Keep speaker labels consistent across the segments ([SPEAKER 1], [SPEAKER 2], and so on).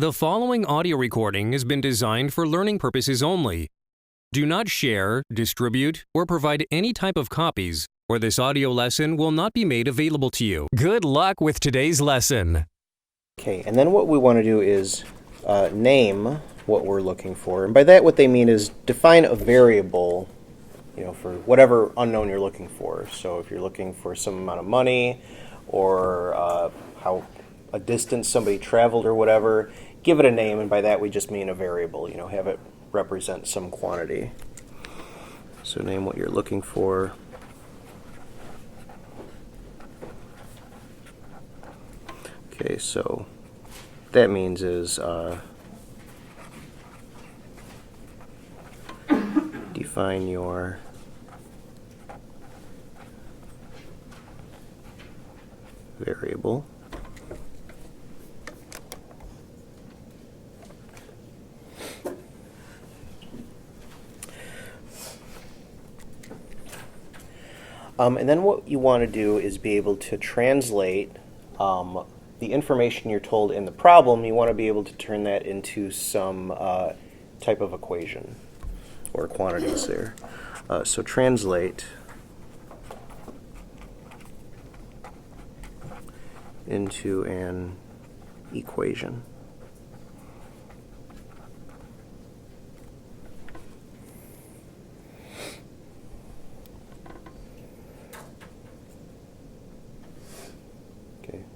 [SPEAKER 1] The following audio recording has been designed for learning purposes only. Do not share, distribute, or provide any type of copies, or this audio lesson will not be made available to you. Good luck with today's lesson.
[SPEAKER 2] Okay, and then what we want to do is name what we're looking for. And by that, what they mean is define a variable, for whatever unknown you're looking for. So if you're looking for some amount of money or how a distance somebody traveled or whatever, give it a name, and by that we just mean a variable, have it represent some quantity. So name what you're looking for. Okay, so that means is define your variable. And then what you want to do is be able to translate the information you're told in the problem. You want to be able to turn that into some type of equation or quantities there. So translate into an equation.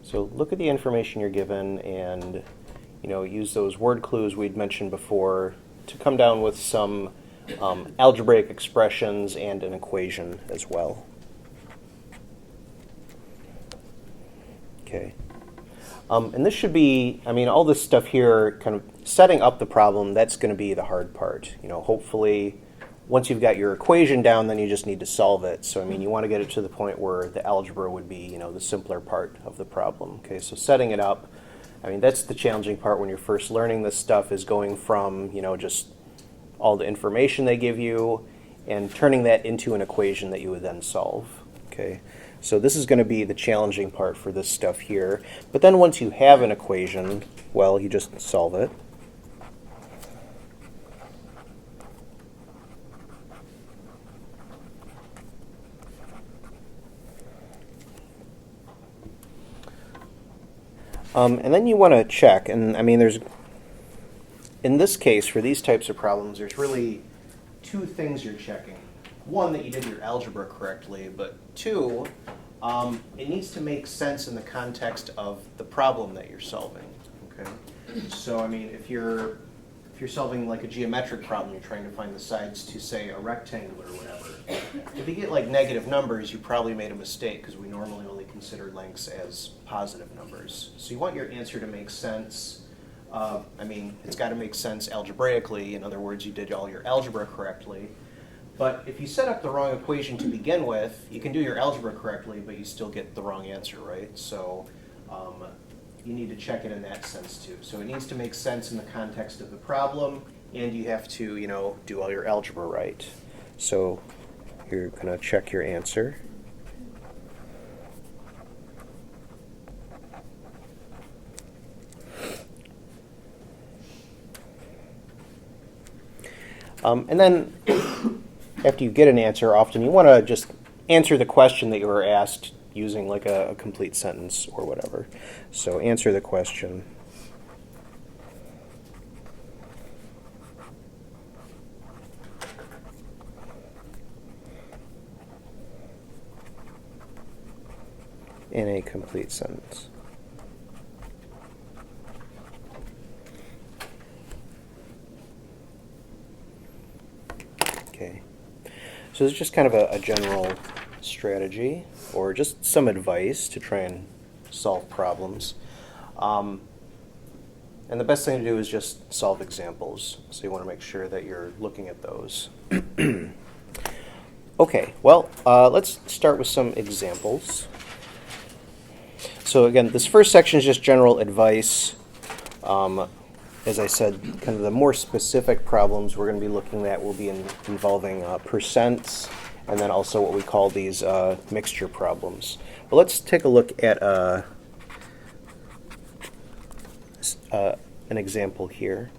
[SPEAKER 2] So look at the information you're given and, use those word clues we'd mentioned before to come down with some algebraic expressions and an equation as well. Okay. And this should be, all this stuff here, kind of setting up the problem, that's going to be the hard part. Hopefully, once you've got your equation down, then you just need to solve it. So, you want to get it to the point where the algebra would be, the simpler part of the problem. Okay, so setting it up, that's the challenging part when you're first learning this stuff, is going from, just all the information they give you and turning that into an equation that you would then solve. Okay, so this is going to be the challenging part for this stuff here. But then once you have an equation, well, you just solve it. And then you want to check, and there's, in this case, for these types of problems, there's really two things you're checking. One, that you did your algebra correctly, but two, it needs to make sense in the context of the problem that you're solving. Okay, so if you're solving like a geometric problem, you're trying to find the sides to, say, a rectangle or whatever. If you get like negative numbers, you probably made a mistake, because we normally only consider lengths as positive numbers. So you want your answer to make sense. It's got to make sense algebraically. In other words, you did all your algebra correctly. But if you set up the wrong equation to begin with, you can do your algebra correctly, but you still get the wrong answer, right? So you need to check it in that sense too. So it needs to make sense in the context of the problem, and you have to, do all your algebra right. So you're going to check your answer. And then after you get an answer, often you want to just answer the question that you were asked using like a complete sentence or whatever. So answer the question. In a complete sentence. Okay. So this is just kind of a general strategy, or just some advice to try and solve problems. And the best thing to do is just solve examples. So you want to make sure that you're looking at those. Okay, well, let's start with some examples. So again, this first section is just general advice. As I said, kind of the more specific problems we're going to be looking at will be involving percents, and then also what we call these mixture problems. But let's take a look at an example here.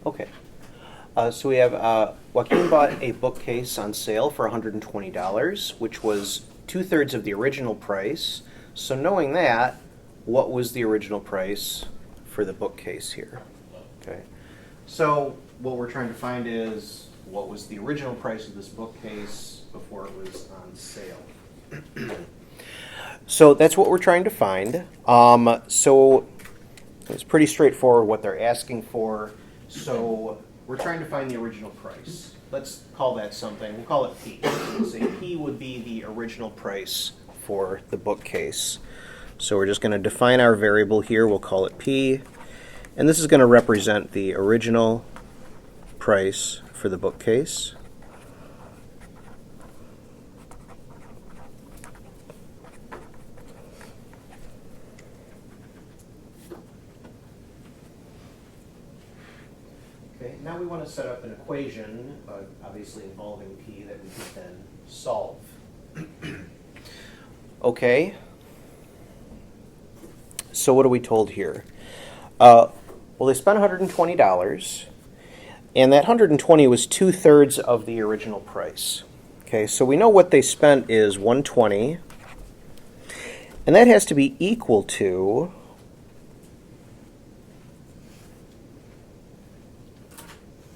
[SPEAKER 2] Okay. So we have Joaquin bought a bookcase on sale for $120, which was 2/3 of the original price. So knowing that, what was the original price for the bookcase here? Okay. So what we're trying to find is what was the original price of this bookcase before it was on sale. So that's what we're trying to find. So it's pretty straightforward what they're asking for. So we're trying to find the original price. Let's call that something. We'll call it P. We'll say P would be the original price for the bookcase. So we're just going to define our variable here. We'll call it P. And this is going to represent the original price for the bookcase. Okay, now we want to set up an equation, obviously involving P, that we can then solve. Okay, so what are we told here? Well, they spent $120, and that $120 was 2/3 of the original price. Okay, so we know what they spent is $120, and that has to be equal to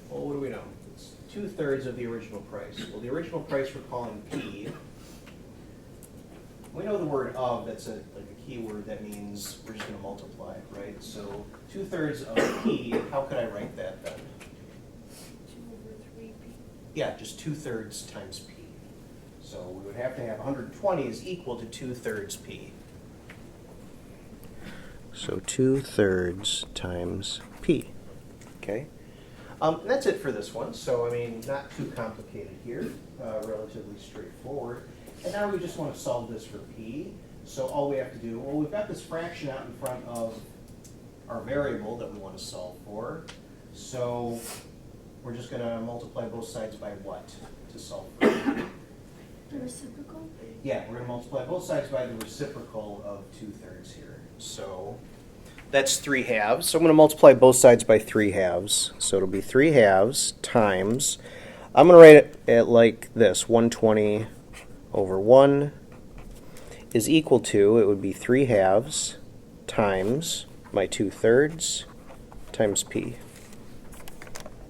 [SPEAKER 2] what do we know? It's 2/3 of the original price. Well, the original price we're calling P. We know the word of, that's like a keyword that means we're just going to multiply, right? So 2/3 of P, how could I write that then?
[SPEAKER 3] 2/3P.
[SPEAKER 2] Yeah, just 2/3 times P. So we would have to have 120 is equal to 2/3 P. So 2/3 times P. Okay. And that's it for this one. So, I mean, not too complicated here, relatively straightforward. And now we just want to solve this for P. So all we have to do, well, we've got this fraction out in front of our variable that we want to solve for. So we're just going to multiply both sides by what to solve for P?
[SPEAKER 3] The reciprocal?
[SPEAKER 2] Yeah, we're going to multiply both sides by the reciprocal of 2/3 here. So that's 3/2. So I'm going to multiply both sides by 3/2. So it'll be 3/2 times, I'm going to write it like this, 120 over 1 is equal to, it would be 3/2 times my 2/3 times P.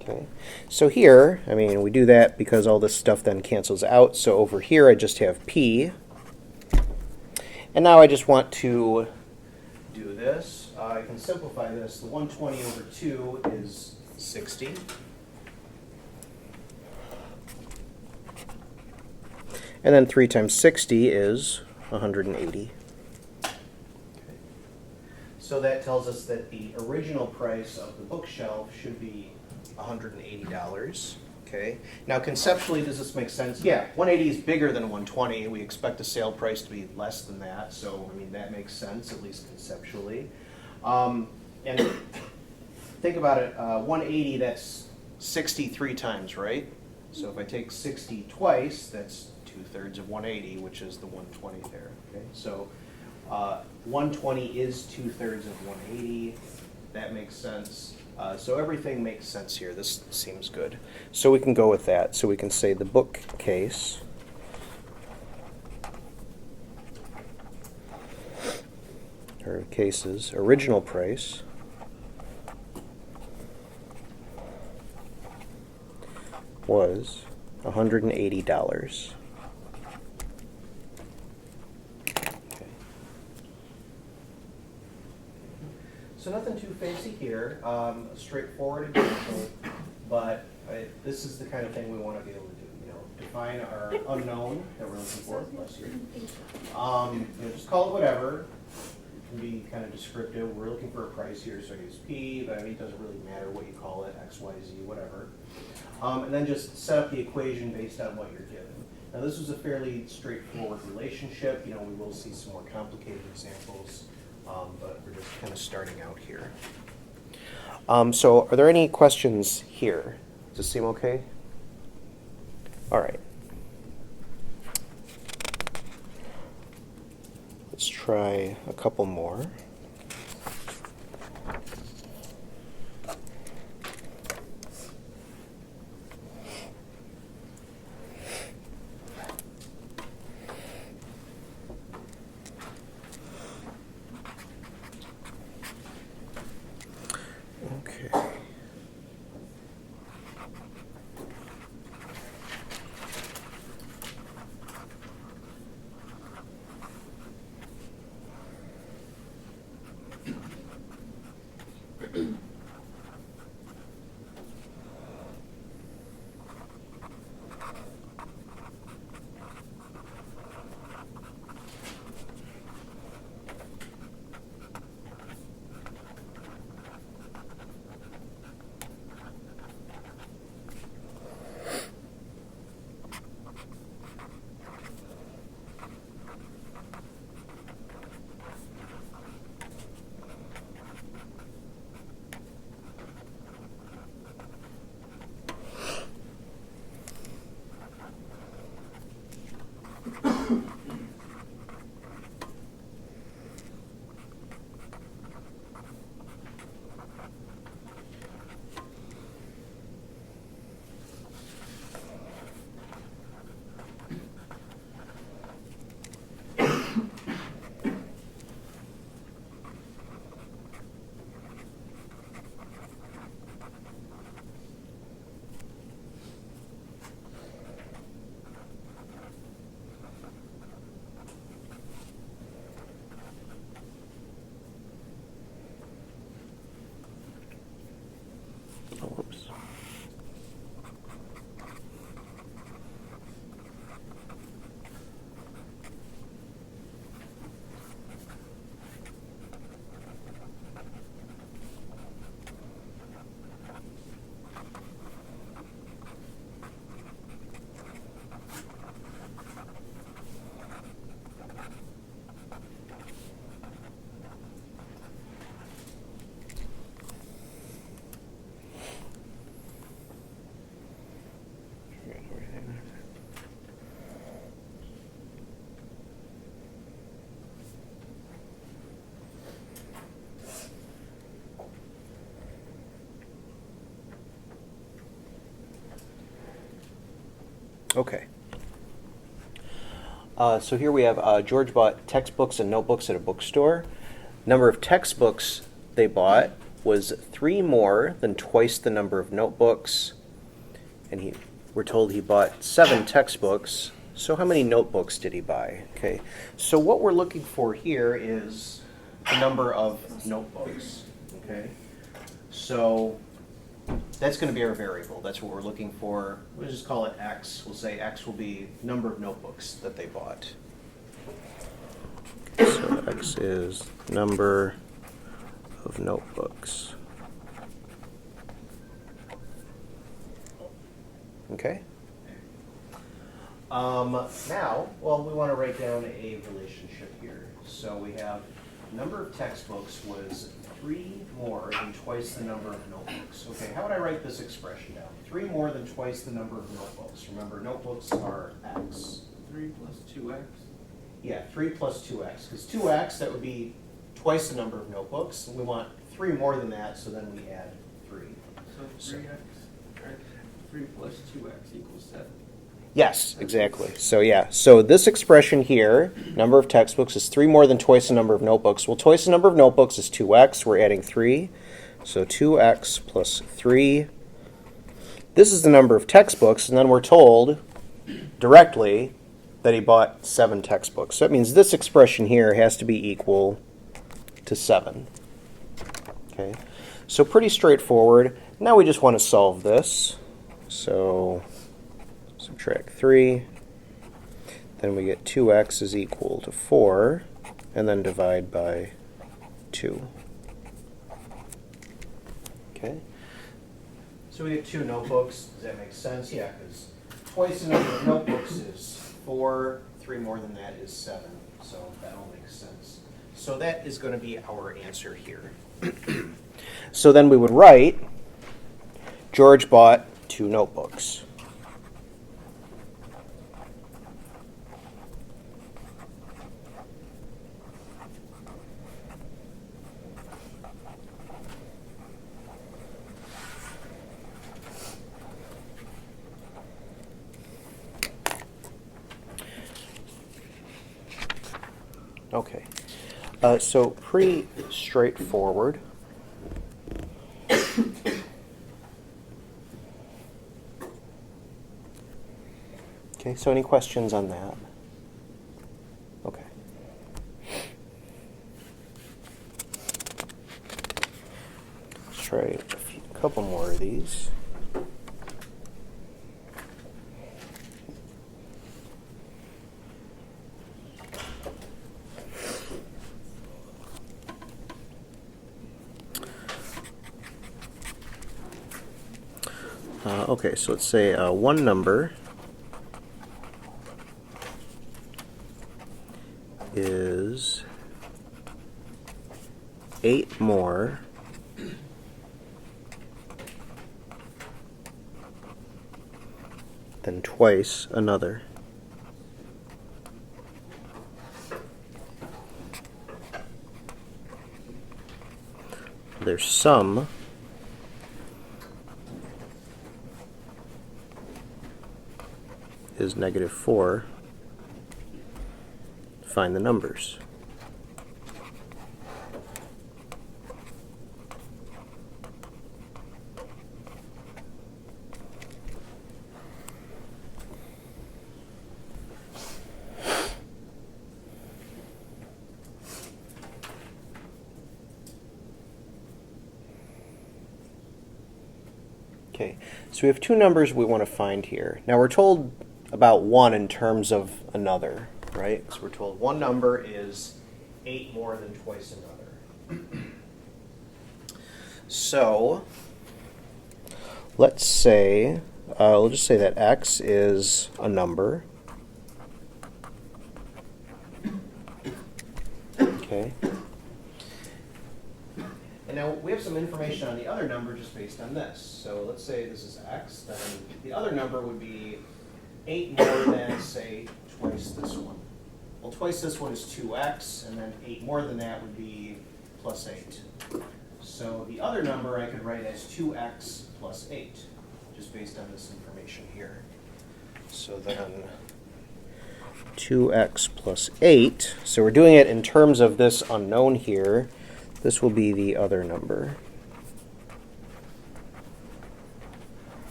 [SPEAKER 2] Okay. So here, I mean, we do that because all this stuff then cancels out. So over here I just have P. And now I just want to do this. I can simplify this. The 120 over 2 is 60. And then 3 times 60 is 180. Okay. So that tells us that the original price of the bookshelf should be $180. Okay. Now conceptually, does this make sense? Yeah, 180 is bigger than 120. We expect the sale price to be less than that. So, I mean, that makes sense, at least conceptually. And think about it, 180, that's 63 times, right? So if I take 60 twice, that's 2/3 of 180, which is the 120 there. Okay, so 120 is 2/3 of 180. That makes sense. So everything makes sense here. This seems good. So we can go with that. So we can say the bookcase or cases original price was $180. So nothing too fancy here, straightforward example, but this is the kind of thing we want to be able to do. Define our unknown that we're looking for. Bless you. Just call it whatever. It can be kind of descriptive. We're looking for a price here, so I use P, but it doesn't really matter what you call it, X, Y, Z, whatever. And then just set up the equation based on what you're given. Now this is a fairly straightforward relationship. We will see some more complicated examples. But we're just kind of starting out here. So are there any questions here? Does this seem okay? All right. Let's try a couple more. Oops. Okay. So here we have George bought textbooks and notebooks at a bookstore. Number of textbooks they bought was 3 more than twice the number of notebooks. And we're told he bought 7 textbooks. So how many notebooks did he buy? Okay. So what we're looking for here is the number of notebooks. Okay. So that's going to be our variable. That's what we're looking for. We'll just call it X. We'll say X will be number of notebooks that they bought. So X is number of notebooks. Okay. Now, well, we want to write down a relationship here. So we have number of textbooks was 3 more than twice the number of notebooks. Okay, how would I write this expression down? 3 more than twice the number of notebooks. Remember, notebooks are X.
[SPEAKER 4] 3 plus 2x?
[SPEAKER 2] Yeah, 3 plus 2x. Because 2x, that would be twice the number of notebooks. And we want 3 more than that, so then we add 3.
[SPEAKER 4] So 3x, or 3 plus 2x equals 7.
[SPEAKER 2] Yes, exactly. So yeah, so this expression here, number of textbooks, is 3 more than twice the number of notebooks. Well, twice the number of notebooks is 2x. We're adding 3. So 2x plus 3. This is the number of textbooks, and then we're told directly that he bought 7 textbooks. So that means this expression here has to be equal to 7. Okay, so pretty straightforward. Now we just want to solve this. So subtract 3. Then we get 2x is equal to 4, and then divide by 2. Okay. So we get 2 notebooks. Does that make sense? Yeah, because twice the number of notebooks is 4. 3 more than that is 7. So that all makes sense. So that is going to be our answer here. So then we would write, George bought 2 notebooks. Okay, so pretty straightforward. Okay, so any questions on that? Okay. Let's try a couple more of these. Okay, so let's say one number is 8 more than twice another. Their sum is -4. Find the numbers. Okay, so we have 2 numbers we want to find here. Now we're told about one in terms of another, right? So we're told one number is 8 more than twice another. So let's say, we'll just say that x is a number. Okay. And now we have some information on the other number just based on this. So let's say this is x, then the other number would be 8 more than, say, twice this one. Well, twice this one is 2x, and then 8 more than that would be plus 8. So the other number I could write as 2x plus 8, just based on this information here. So then 2x plus 8, so we're doing it in terms of this unknown here. This will be the other number.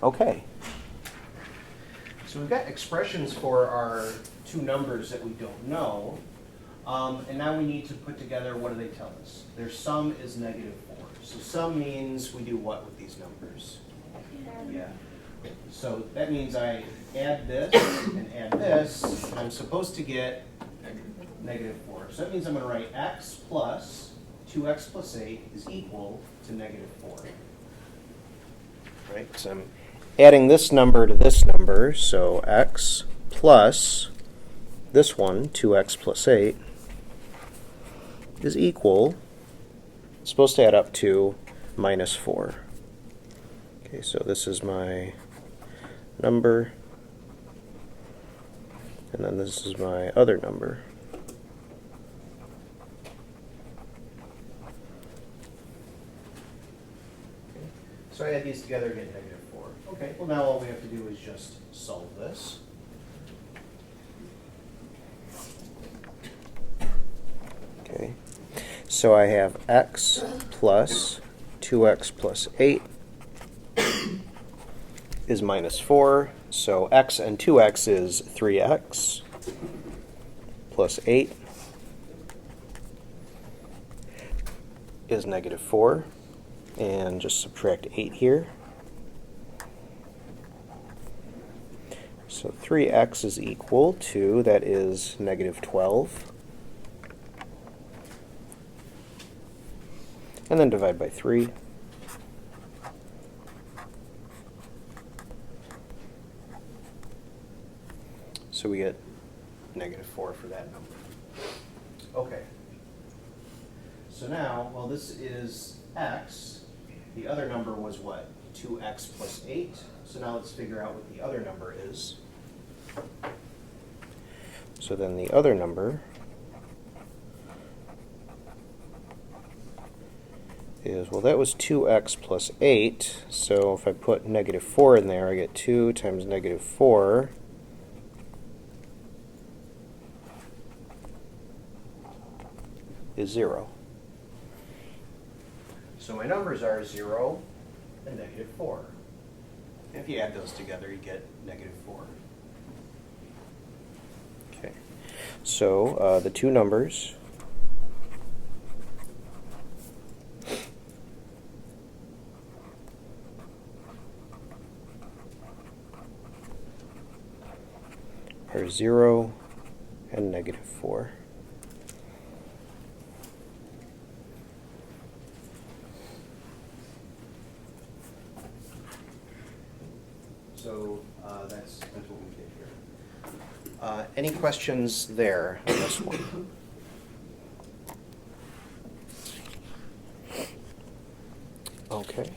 [SPEAKER 2] Okay. So we've got expressions for our 2 numbers that we don't know. And now we need to put together, what do they tell us? Their sum is -4. So sum means we do what with these numbers? Yeah. So that means I add this and add this. I'm supposed to get -4. So that means I'm going to write x plus 2x plus 8 is equal to -4. Right? So I'm adding this number to this number. So x plus this one, 2x plus 8, is equal, it's supposed to add up to -4. Okay, so this is my number, and then this is my other number. So I add these together, get negative 4. Okay, well now all we have to do is just solve this. Okay, so I have x plus 2x plus 8 is minus 4. So x and 2x is 3x plus 8 is negative 4. And just subtract 8 here. So 3x is equal to, that is negative 12. And then divide by 3. So we get negative 4 for that number. Okay. So now, well, this is x. The other number was what? 2x plus 8. So now let's figure out what the other number is. So then the other number is, well, that was 2x plus 8. So if I put negative 4 in there, I get 2 times negative 4 is 0. So my numbers are 0 and negative 4. If you add those together, you get negative 4. Okay. So the two numbers are 0 and negative 4. So that's what we did here. Any questions there on this one? Okay.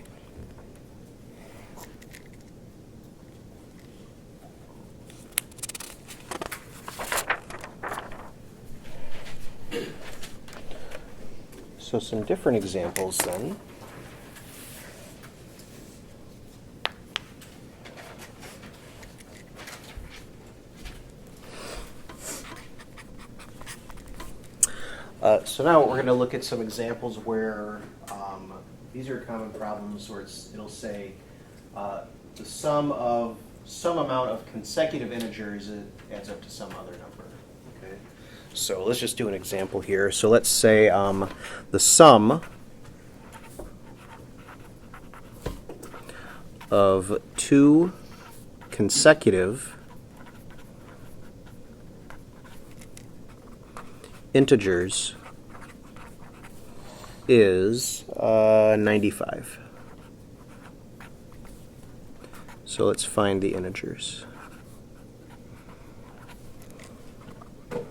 [SPEAKER 2] So some different examples then. So now we're going to look at some examples where these are common problems where it'll say the sum of some amount of consecutive integers adds up to some other number. Okay. So let's just do an example here. So let's say the sum of two consecutive integers is 95. So let's find the integers. Okay.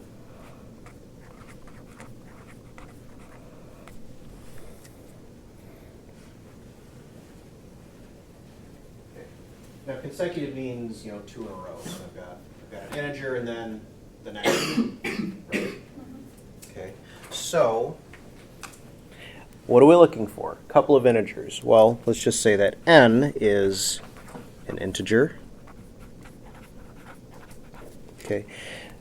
[SPEAKER 2] Now consecutive means, you know, two in a row. So I've got an integer and then the next one. Right? Okay. So what are we looking for? A couple of integers. Well, let's just say that n is an integer. Okay.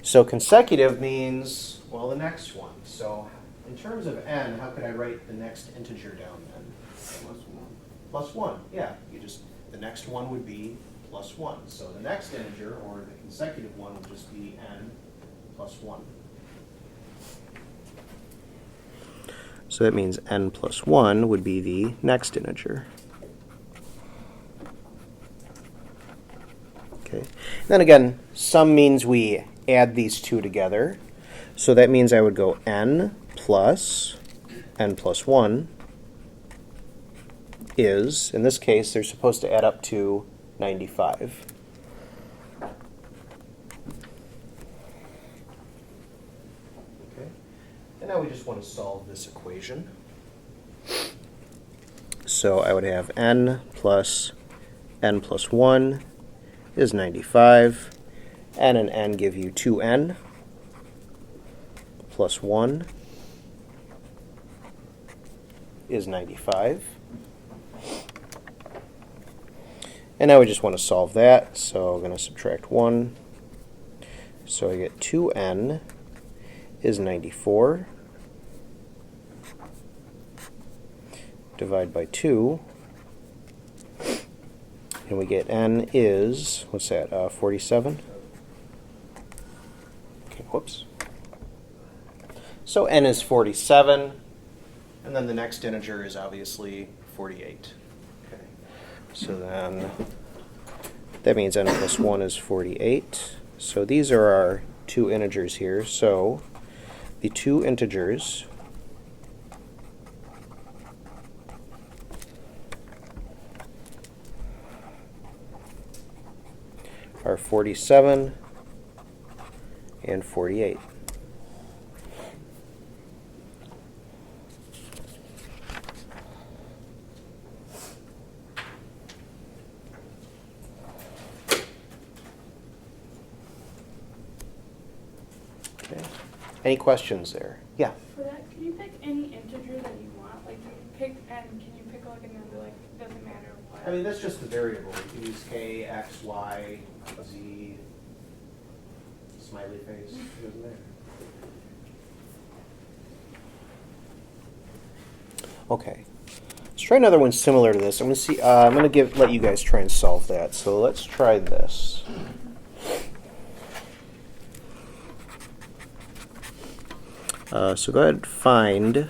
[SPEAKER 2] So consecutive means, well, the next one. So in terms of n, how could I write the next integer down then?
[SPEAKER 4] Plus 1.
[SPEAKER 2] Plus 1. Yeah. The next one would be plus 1. So the next integer, or the consecutive one, would just be n plus 1. So that means n plus 1 would be the next integer. Okay. Then again, sum means we add these two together. So that means I would go n plus 1 is, in this case, they're supposed to add up to 95. And now we just want to solve this equation. So I would have n plus 1 is 95. N and n give you 2n plus 1 is 95. And now we just want to solve that, so I'm going to subtract 1. So I get 2n is 94. Divide by 2. And we get n is, what's that, 47? Okay, whoops. So n is 47, and then the next integer is obviously 48. Okay. So then that means n plus 1 is 48. So these are our two integers here. So the two integers are 47 and 48. Okay. Any questions there? Yeah.
[SPEAKER 3] For that, can you pick any integer that you want? Like, can you pick like a number? Like, doesn't matter what.
[SPEAKER 2] I mean, that's just the variable. You can use k, x, y, z, smiley face. It doesn't matter. Okay. Let's try another one similar to this. I'm going to see. I'm going to let you guys try and solve that. So let's try this. So go ahead and find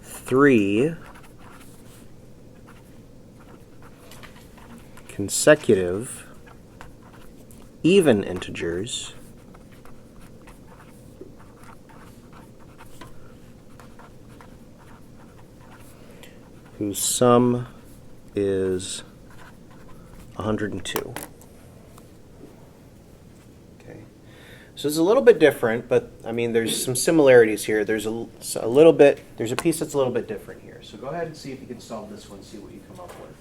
[SPEAKER 2] 3 consecutive even integers whose sum is 102. Okay. So it's a little bit different, but I mean, there's some similarities here. There's a little bit, there's a piece that's a little bit different here. So go ahead and see if you can solve this one, see what you come up with.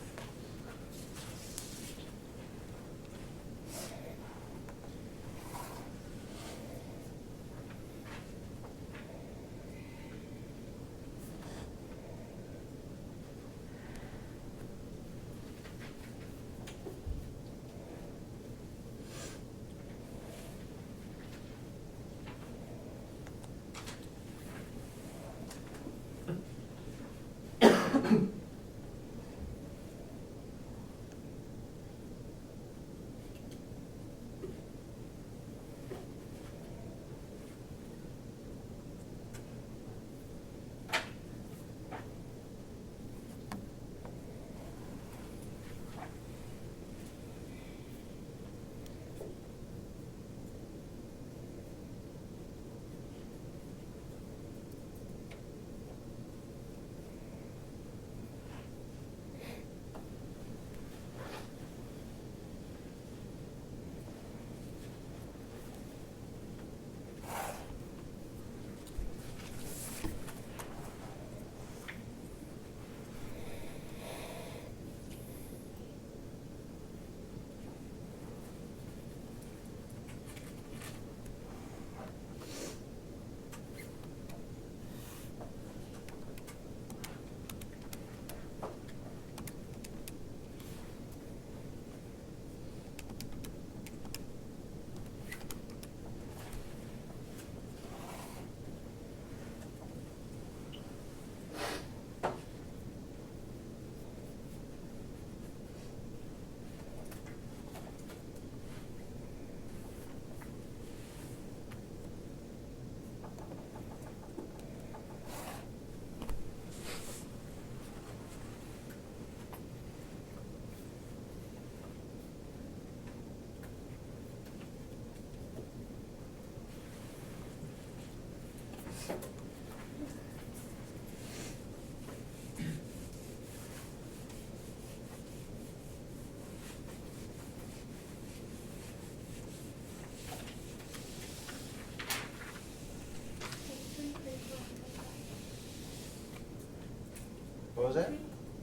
[SPEAKER 2] What was that?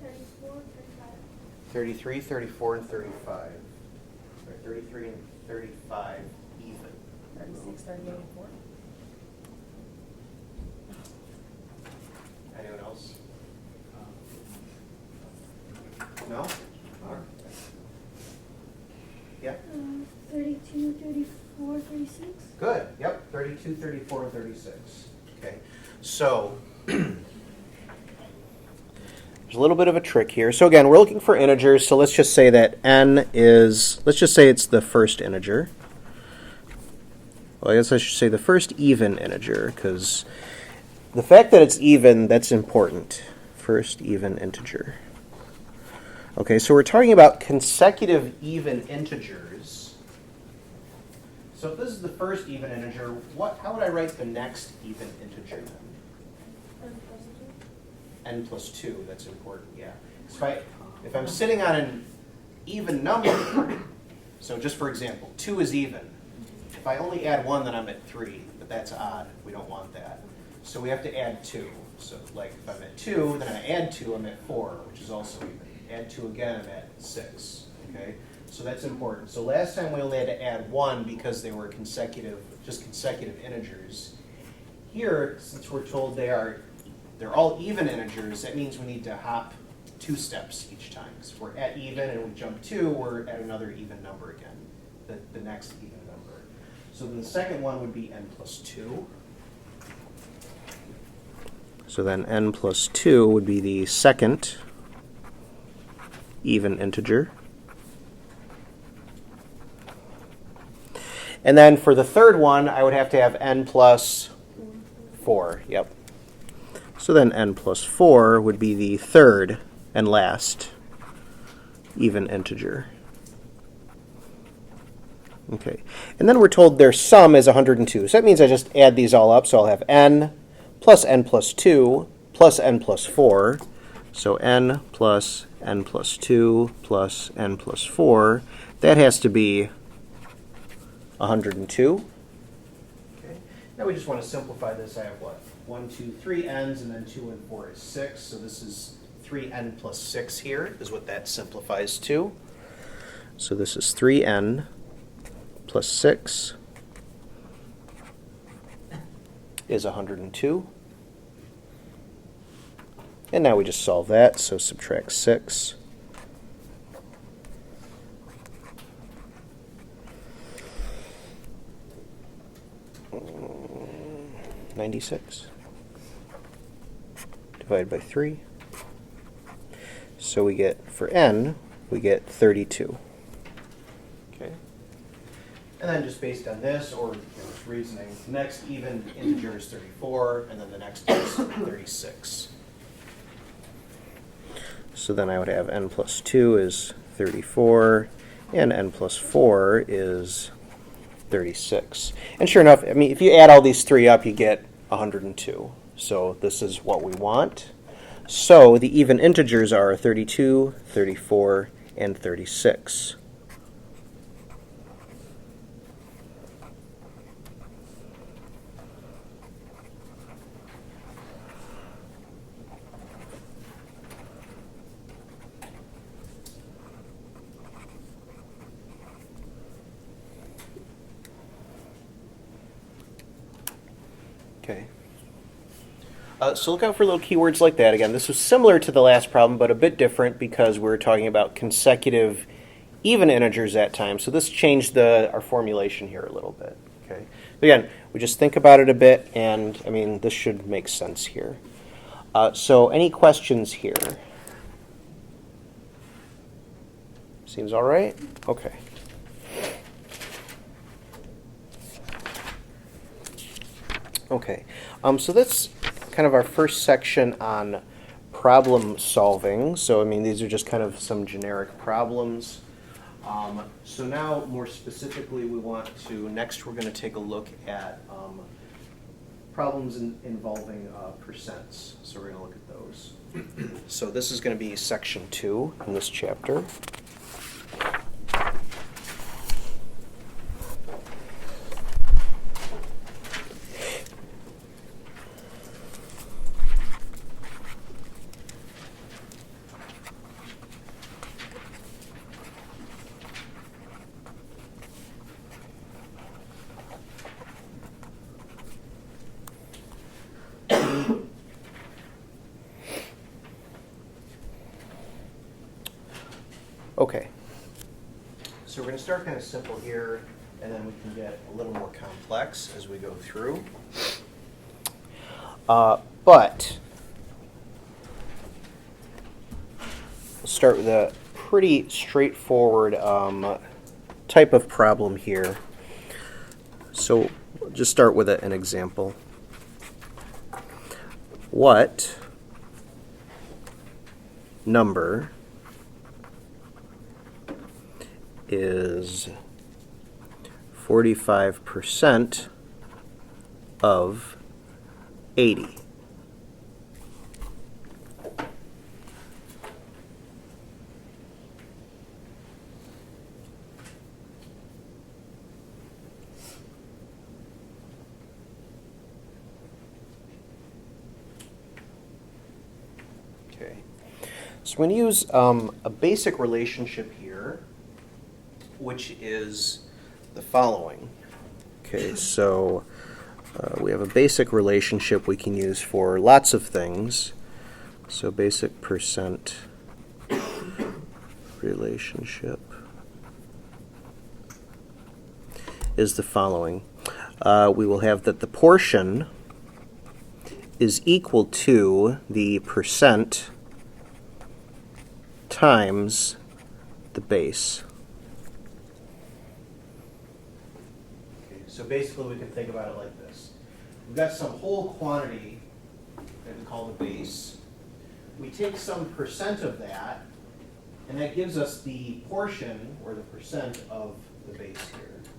[SPEAKER 3] 34, 35.
[SPEAKER 2] 33, 34, and 35. Right, 33 and 35 even.
[SPEAKER 5] 36, 38, and 4.
[SPEAKER 2] Anyone else? No? All right.
[SPEAKER 3] 34, 36.
[SPEAKER 2] Good. Yep. 32, 34, and 36. Okay. So there's a little bit of a trick here. So again, we're looking for integers. So let's just say that n is, let's just say it's the first integer. Well, I guess I should say the first even integer, because the fact that it's even, that's important. First even integer. Okay, so we're talking about consecutive even integers. So if this is the first even integer, how would I write the next even integer then? N plus 2, that's important, yeah. So if I'm sitting on an even number, so just for example, 2 is even. If I only add 1, then I'm at 3, but that's odd. We don't want that. So we have to add 2. So like if I'm at 2, then I add 2, I'm at 4, which is also even. Add 2 again, I'm at 6. Okay? So that's important. So last time we only had to add 1 because they were consecutive, just consecutive integers. Here, since we're told they're all even integers, that means we need to hop 2 steps each time. Because if we're at even and we jump 2, we're at another even number again, the next even number. So then the second one would be n plus 2. So then n plus 2 would be the second even integer. And then for the third one, I would have to have n plus 4. Yep. So then n plus 4 would be the third and last even integer. Okay. And then we're told their sum is 102. So that means I just add these all up. So I'll have n plus 2 plus n plus 4. So n plus 2 plus n plus 4. That has to be 102. Okay. Now we just want to simplify this. I have what? 1, 2, 3 n's, and then 2 and 4 is 6. So this is 3n plus 6 here is what that simplifies to. So this is 3n plus 6 is 102. And now we just solve that. So subtract 6. 96 divided by 3. So we get, for n, we get 32. Okay. And then just based on this, or just reasoning, the next even integer is 34, and then the next is 36. So then I would have n plus 2 is 34, and n plus 4 is 36. And sure enough, I mean, if you add all these three up, you get 102. So this is what we want. So the even integers are 32, 34, and 36. Okay. So look out for little keywords like that. Again, this was similar to the last problem, but a bit different because we were talking about consecutive even integers that time. So this changed our formulation here a little bit. Okay. Again, we just think about it a bit, and I mean, this should make sense here. So any questions here? Seems all right? Okay. Okay. So that's kind of our first section on problem solving. So, I mean, these are just kind of some generic problems. So now, more specifically, next we're going to take a look at problems involving percents. So we're going to look at those. So this is going to be section 2 in this chapter. Okay, so we're going to start kind of simple here. and then we can get a little more complex as we go through. But we'll start with a pretty straightforward type of problem here. So just start with an example. What number is 45% of 80? Okay, so we're going to use a basic relationship here, which is the following. Okay, so we have a basic relationship we can use for lots of things. So basic percent relationship is the following. We will have that the portion is equal to the percent times the base. Okay, so basically we can think about it like this. We've got some whole quantity that we call the base. We take some percent of that, and that gives us the portion, or the percent, of the base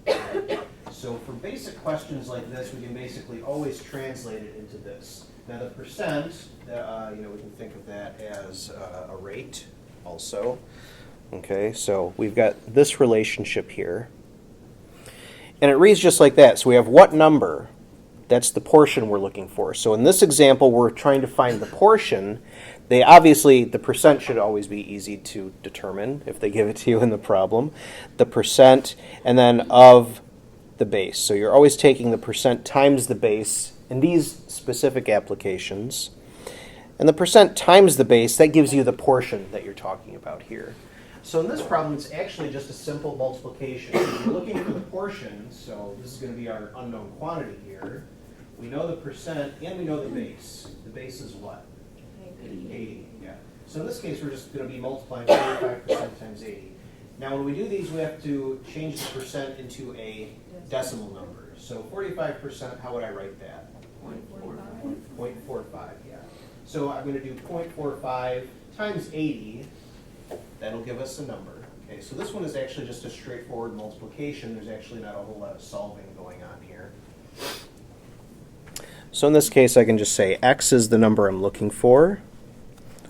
[SPEAKER 2] here. So for basic questions like this, we can basically always translate it into this. Now the percent, we can think of that as a rate also. Okay, so we've got this relationship here. And it reads just like that. So we have what number? That's the portion we're looking for. So in this example, we're trying to find the portion. The percent should always be easy to determine if they give it to you in the problem. The percent, and then of the base. So you're always taking the percent times the base in these specific applications. And the percent times the base, that gives you the portion that you're talking about here. So in this problem, it's actually just a simple multiplication. We're looking for the portion, so this is going to be our unknown quantity here. We know the percent, and we know the base. The base is what? 80. Yeah. So in this case, we're just going to be multiplying 45% times 80. Now when we do these, we have to change the percent into a decimal number. So 45%, how would I write that? 0.45, yeah. So I'm going to do 0.45 times 80. That'll give us a number. Okay, so this one is actually just a straightforward multiplication. There's actually not a whole lot of solving going on here. So in this case, I can just say x is the number I'm looking for.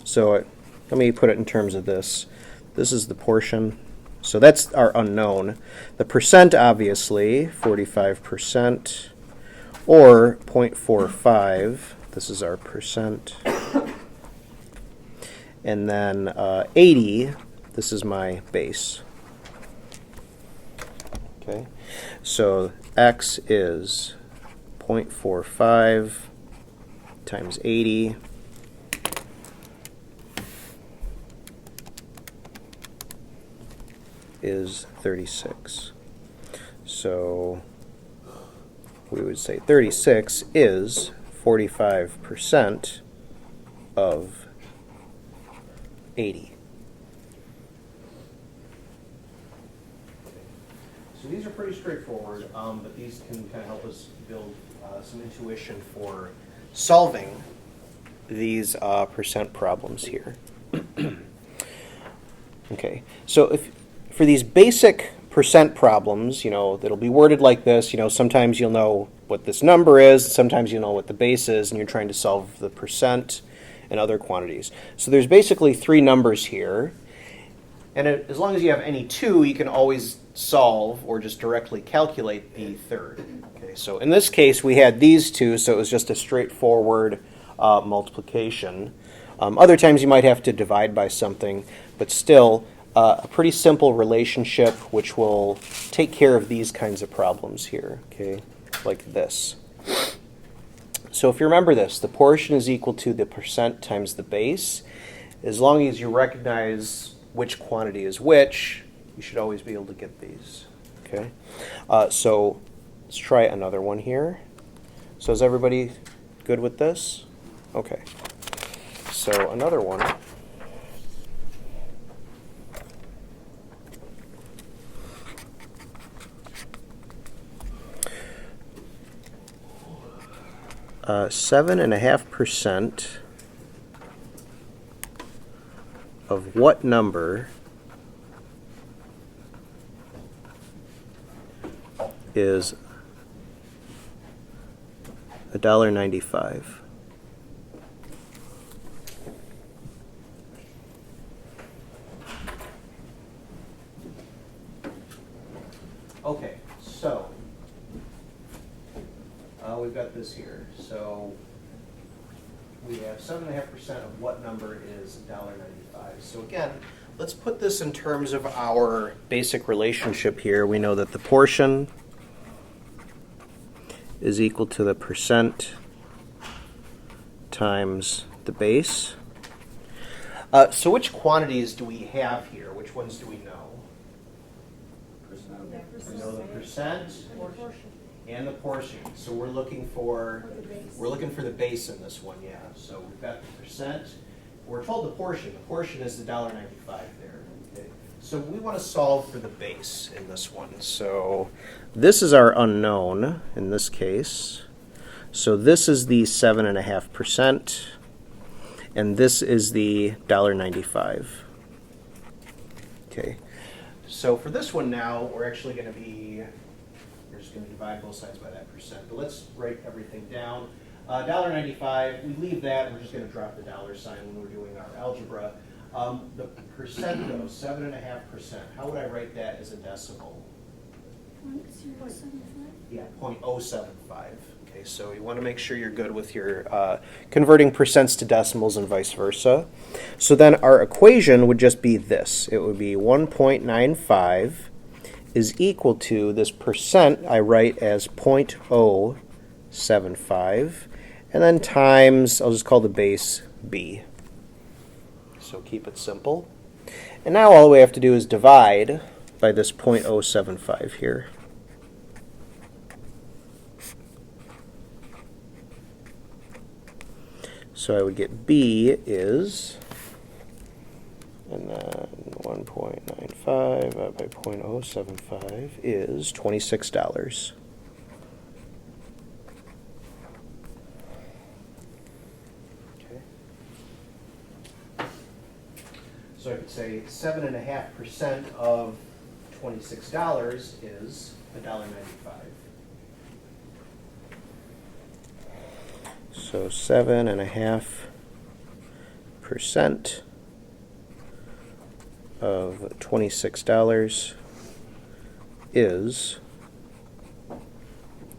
[SPEAKER 2] So let me put it in terms of this. This is the portion. So that's our unknown. The percent, obviously, 45%, or 0.45. This is our percent. And then 80, this is my base. Okay, so x is 0.45 times 80 is 36. So we would say 36 is 45% of 80. So these are pretty straightforward, but these can kind of help us build some intuition for solving these percent problems here. Okay, so if for these basic percent problems, that'll be worded like this. Sometimes you'll know what this number is, sometimes you'll know what the base is, and you're trying to solve the percent and other quantities. So there's basically three numbers here, and as long as you have any two, you can always solve or just directly calculate the third. Okay, so in this case, we had these two, so it was just a straightforward multiplication. Other times you might have to divide by something, but still a pretty simple relationship which will take care of these kinds of problems here, okay, like this. So if you remember this, the portion is equal to the percent times the base. As long as you recognize which quantity is which, you should always be able to get these. Okay, so let's try another one here. So is everybody good with this? Okay. So another one. Uh, 7.5% of what number is $1.95? Okay, so we've got this here. So we have 7.5% of what number is $1.95. So again, let's put this in terms of our basic relationship here. We know that the portion is equal to the percent times the base. So which quantities do we have here? Which ones do we know? We know the percent and the portion. So we're looking for the base in this one, yeah. So we've got the percent. We're told the portion. The portion is the $1.95 there. Okay. So we want to solve for the base in this one. So this is our unknown in this case. So this is the 7.5%, and this is the $1.95. Okay. So for this one now, we're actually going to be, we're just going to divide both sides by that percent. But let's write everything down. $1.95, we leave that. We're just going to drop the dollar sign when we're doing our algebra. The percent, though, 7.5%, how would I write that as a decimal?
[SPEAKER 3] 0.075.
[SPEAKER 2] Yeah, 0.075. Okay, so you want to make sure you're good with your converting percents to decimals and vice versa. So then our equation would just be this. It would be 1.95 is equal to this percent I write as 0.075, and then times, I'll just call the base b. So keep it simple. And now all we have to do is divide by this 0.075 here. So I would get b is, and then 1.95 by 0.075 is $26. Okay. So I could say 7.5% of $26 is $1.95. So 7.5% of $26 is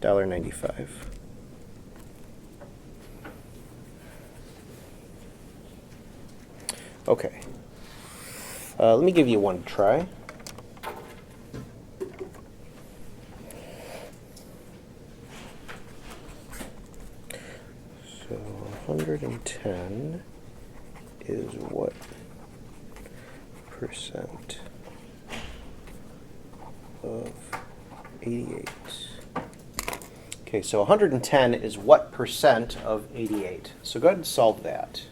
[SPEAKER 2] $1.95. Okay. Let me give you one to try. So 110 is what percent of 88? Okay, so 110 is what percent of 88? So go ahead and solve that.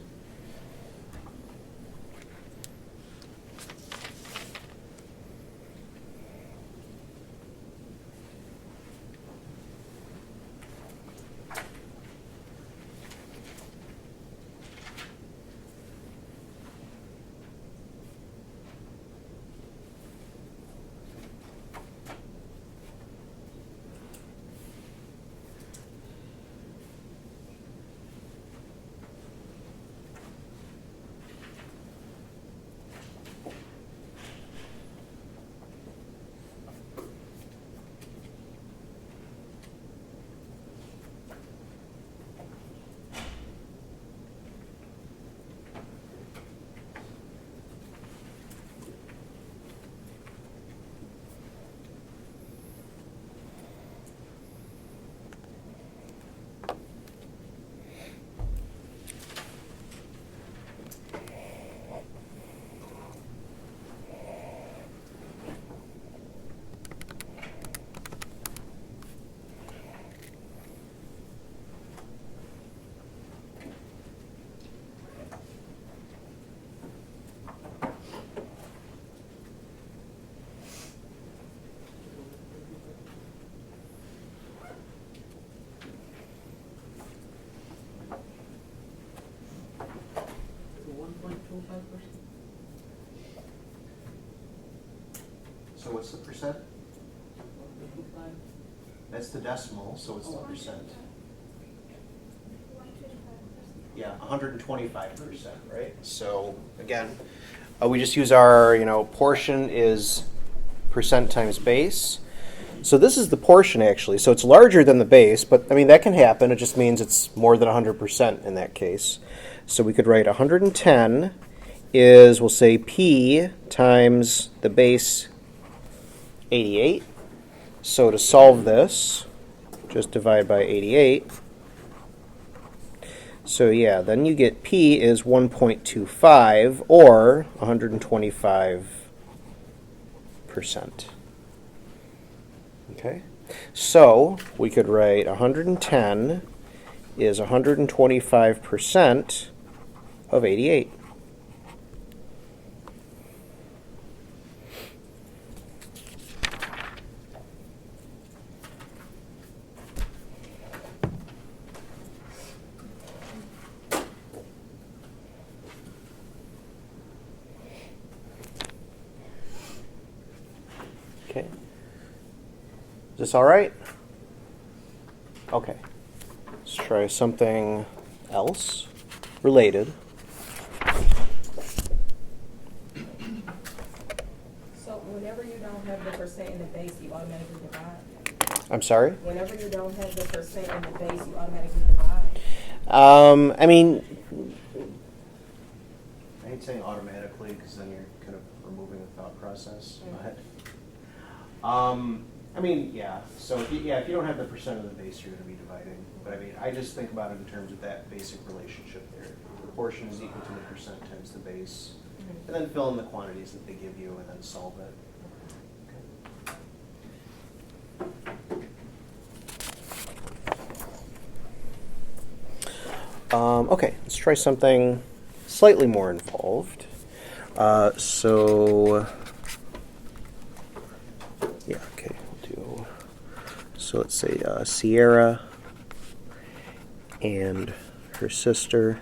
[SPEAKER 2] So what's the percent?
[SPEAKER 4] 155.
[SPEAKER 2] That's the decimal, so what's the percent?
[SPEAKER 3] 155%.
[SPEAKER 2] Yeah, 125%, right? So again, we just use our, portion is percent times base. So this is the portion actually. So it's larger than the base, but I mean that can happen. It just means it's more than 100% in that case. So we could write 110 is, we'll say P times the base 88. So to solve this, just divide by 88. So yeah, then you get P is 1.25 or 125%. Okay, so we could write 110 is 125% of 88. Okay. Is this all right? Okay. Let's try something else related.
[SPEAKER 5] So whenever you don't have the percent in the base, you automatically divide?
[SPEAKER 2] I'm sorry?
[SPEAKER 5] Whenever you don't have the percent in the base, you automatically divide?
[SPEAKER 2] I mean, I hate saying automatically because then you're kind of removing the thought process. But, I mean, yeah. So if you don't have the percent of the base, you're going to be dividing. But I mean, I just think about it in terms of that basic relationship there. The portion is equal to the percent times the base, and then fill in the quantities that they give you, and then solve it. Okay, let's try something slightly more involved. So let's say Sierra and her sister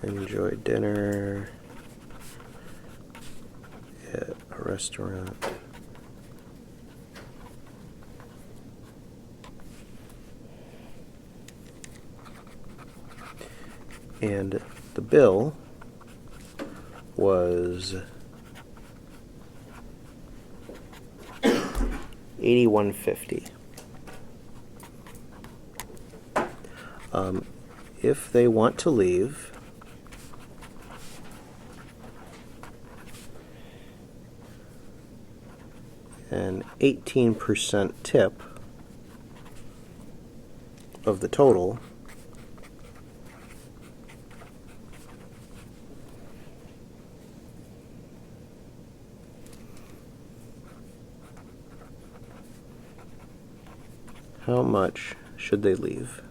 [SPEAKER 2] enjoy dinner at a restaurant. And the bill was $81.50. If they want to leave, an 18% tip of the total how much should they leave?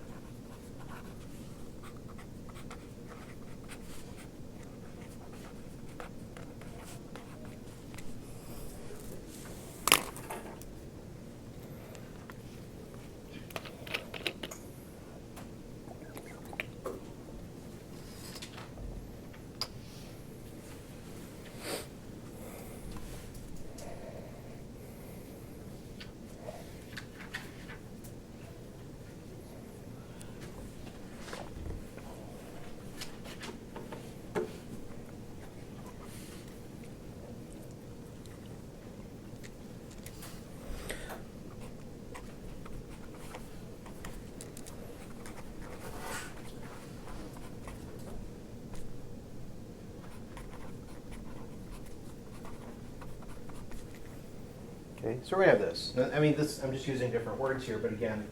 [SPEAKER 2] Okay, so we're going to have this. I mean, I'm just using different words here, but again,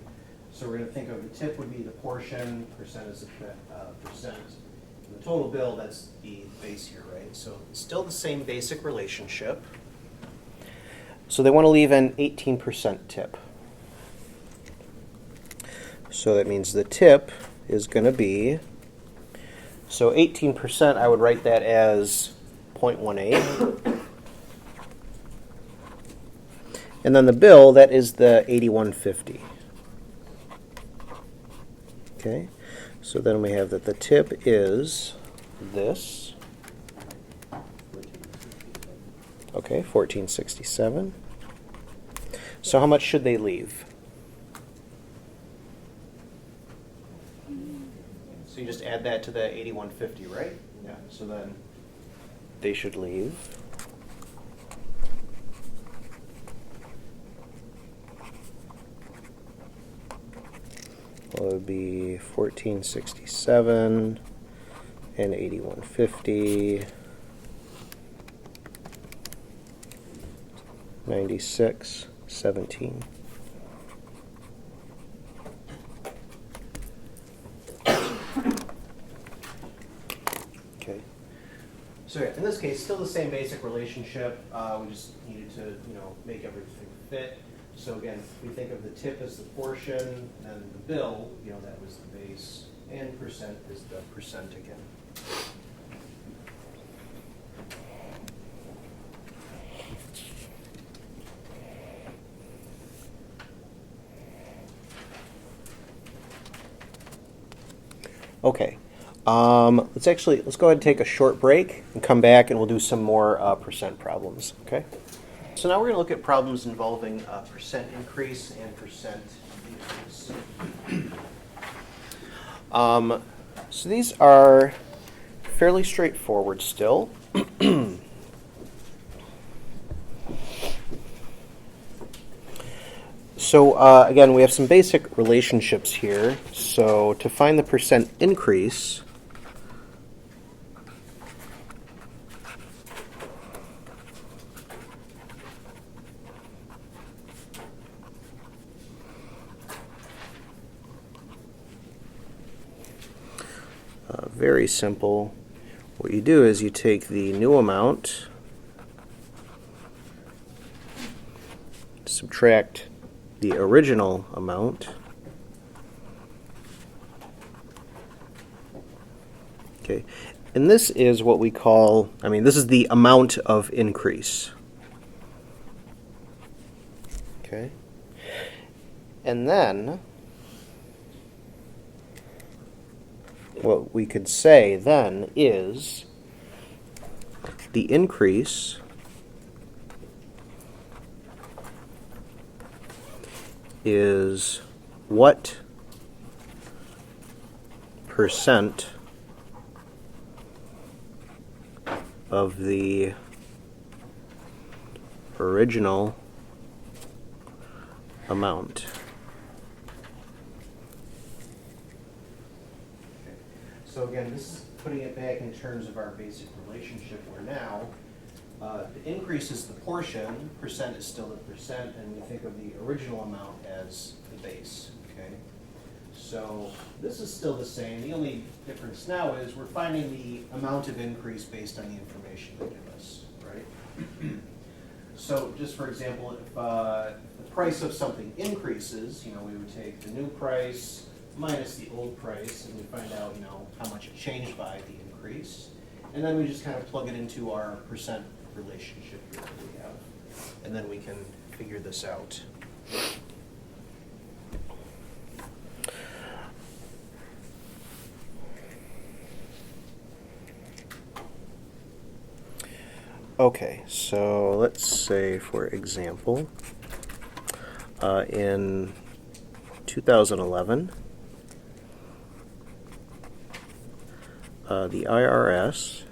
[SPEAKER 2] so we're going to think of the tip would be the portion, percent is the percent. And the total bill, that's the base here, right? So it's still the same basic relationship. So they want to leave an 18% tip. So that means the tip is going to be, so 18%, I would write that as 0.18. And then the bill, that is the $81.50. Okay, so then we have that the tip is this. Okay, 1467. So how much should they leave? So you just add that to the 8150, right? Yeah. So then they should leave. Well, it would be 1467 and 8150. 9617. Okay. So yeah, in this case, still the same basic relationship. We just needed to, make everything fit. So again, we think of the tip as the portion, and the bill, that was the base, and percent is the percent again. Okay, let's go ahead and take a short break and come back, and we'll do some more percent problems. Okay. So now we're going to look at problems involving percent increase and percent decrease. So these are fairly straightforward still. So again, we have some basic relationships here. So to find the percent increase, very simple. What you do is you take the new amount, subtract the original amount, okay, and this is what we call, this is the amount of increase, okay, and then what we could say then is the increase is what percent of the original amount. So again, this is putting it back in terms of our basic relationship where now the increase is the portion, percent is still the percent, and we think of the original amount as the base, okay? So this is still the same. The only difference now is we're finding the amount of increase based on the information they give us, right? So just for example, if the price of something increases, we would take the new price minus the old price, and we find out, how much it changed by the increase. And then we just kind of plug it into our percent relationship here that we have. And then we can figure this out. Okay, so let's say, for example, in 2011, the IRS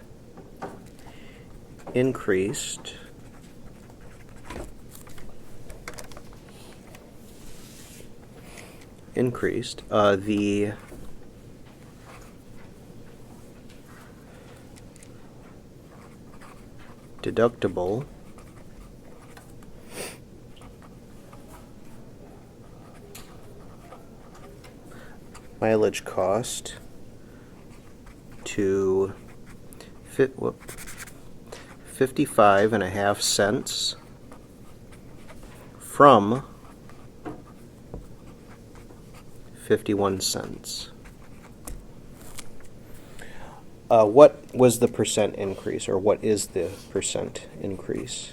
[SPEAKER 2] increased the deductible mileage cost to 55.5 cents from 51 cents. What was the percent increase, or what is the percent increase?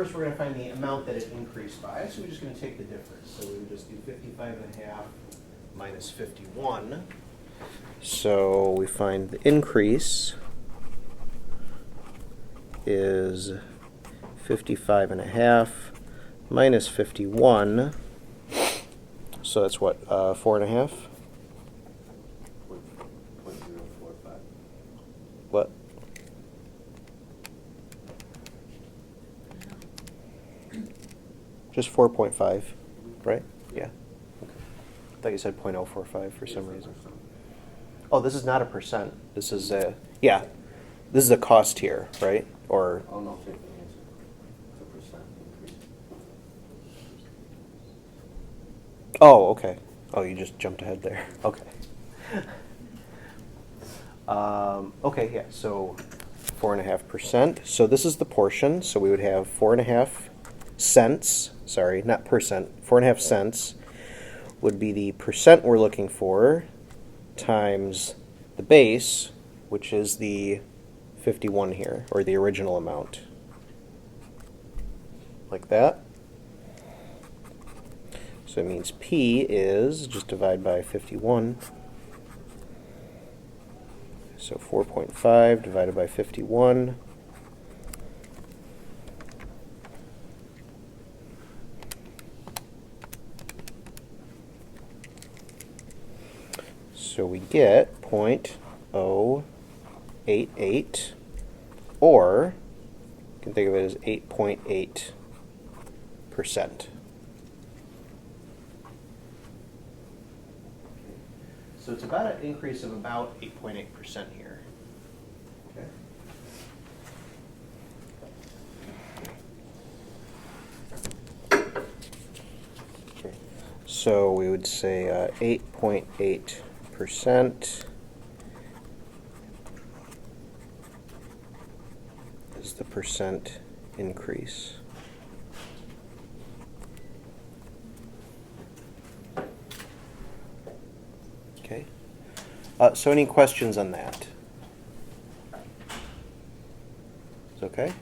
[SPEAKER 2] first we're going to find the amount that it increased by, so we're just going to take the difference. So we would just do 55.5 minus 51. So we find the increase is 55.5 minus 51. So that's what, 4.5?
[SPEAKER 4] 0.045.
[SPEAKER 2] What? Just 4.5, right? Yeah. Okay. I thought you said 0.045 for some reason. Oh, this is not a percent. This is a, yeah. This is a cost here, right? Or,
[SPEAKER 4] Oh, no, 50 is a percent increase.
[SPEAKER 2] oh, okay. Oh, you just jumped ahead there. Okay. Okay, yeah, so 4.5%. So this is the portion. So we would have 4.5 cents. Sorry, not percent. 4.5 cents would be the percent we're looking for times the base, which is the 51 here, or the original amount. Like that. So it means P is, just divide by 51. So 4.5 divided by 51. So we get 0.088, or you can think of it as 8.8%. So it's about an increase of about 8.8% here. Okay. Okay. So we would say 8.8% is the percent increase. Okay. So any questions on that? It's okay?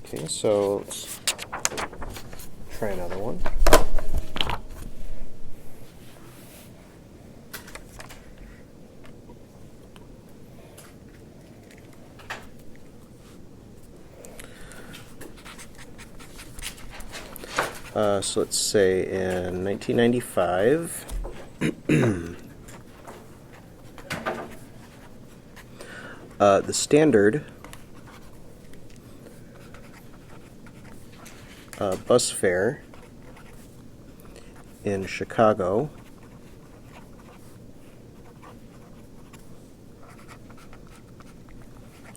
[SPEAKER 2] Okay, so let's try another one. So let's say in 1995, the standard bus fare in Chicago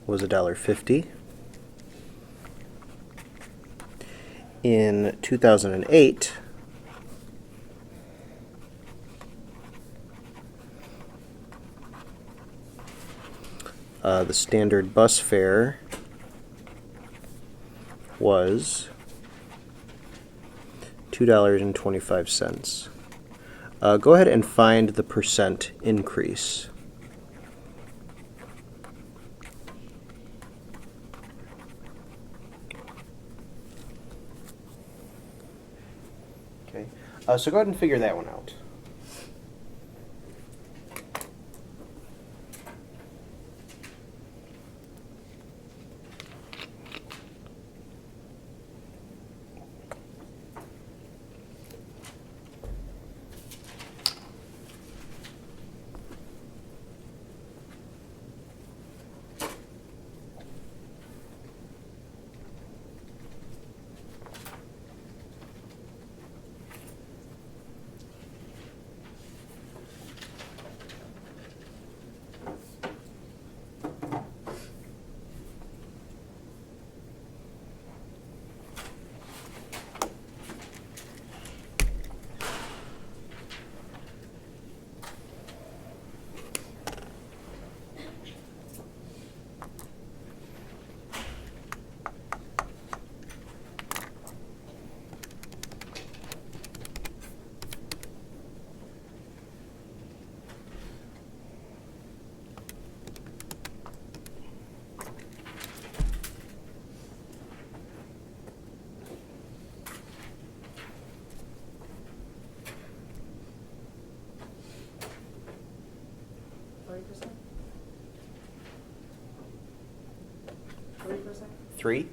[SPEAKER 2] was $1.50. In 2008, the standard bus fare was $2.25. Go ahead and find the percent increase. Okay, so go ahead and figure that one out. 3?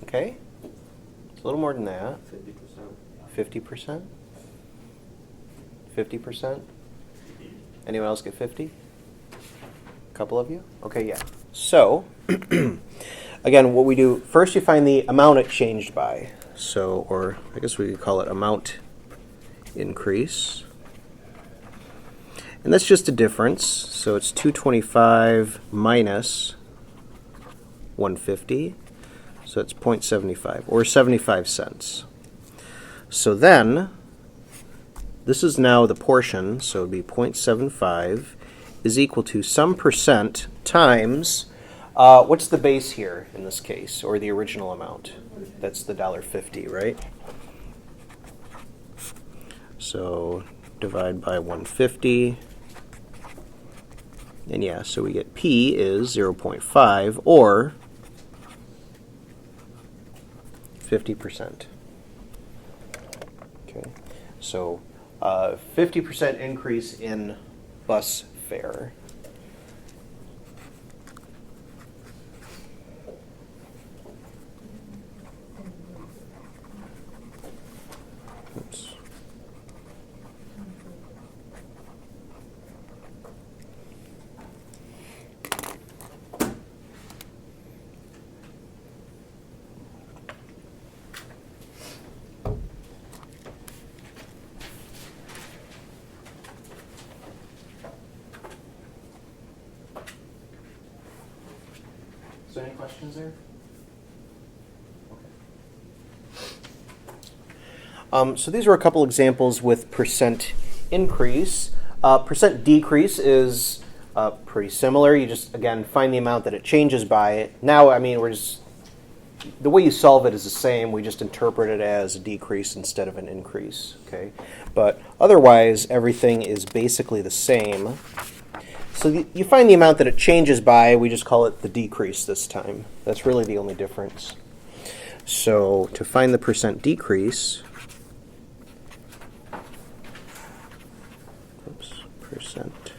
[SPEAKER 2] Okay. It's a little more than that.
[SPEAKER 4] 50%.
[SPEAKER 2] 50%? 50%? Anyone else get 50? A couple of you? Okay, yeah. So, again, what we do, first you find the amount it changed by. So, or I guess we could call it amount increase. And that's just a difference. So it's 225 minus 150. So it's 0.75 or 75 cents. So then, this is now the portion, so it would be 0.75 is equal to some percent times, what's the base here in this case, or the original amount? That's the $1.50, right? So divide by 150. And yeah, so we get P is 0.5 or 50%. Okay, so 50% increase in bus fare. Oops. So any questions there? Okay. So these are a couple examples with percent increase. Percent decrease is pretty similar. You just, again, find the amount that it changes by. Now, I mean, the way you solve it is the same. We just interpret it as a decrease instead of an increase. Okay, but otherwise, everything is basically the same. So you find the amount that it changes by, we just call it the decrease this time. That's really the only difference. So to find the percent decrease, percent.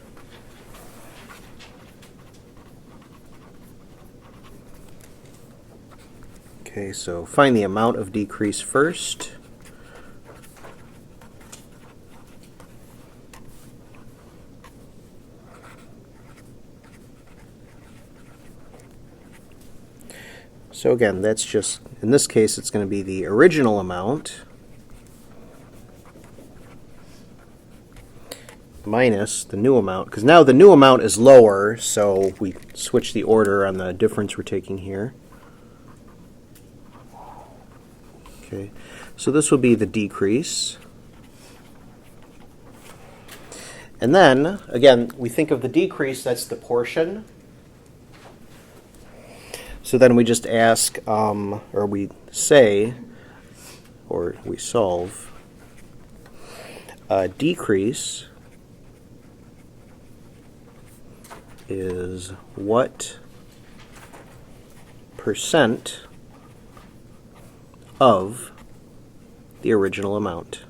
[SPEAKER 2] Okay, so find the amount of decrease first. So again, that's just, in this case, it's going to be the original amount minus the new amount, because now the new amount is lower, so we switch the order on the difference we're taking here. Okay, so this will be the decrease. And then, again, we think of the decrease, that's the portion. So then we just ask, or we say, or we solve, decrease is what percent of the original amount.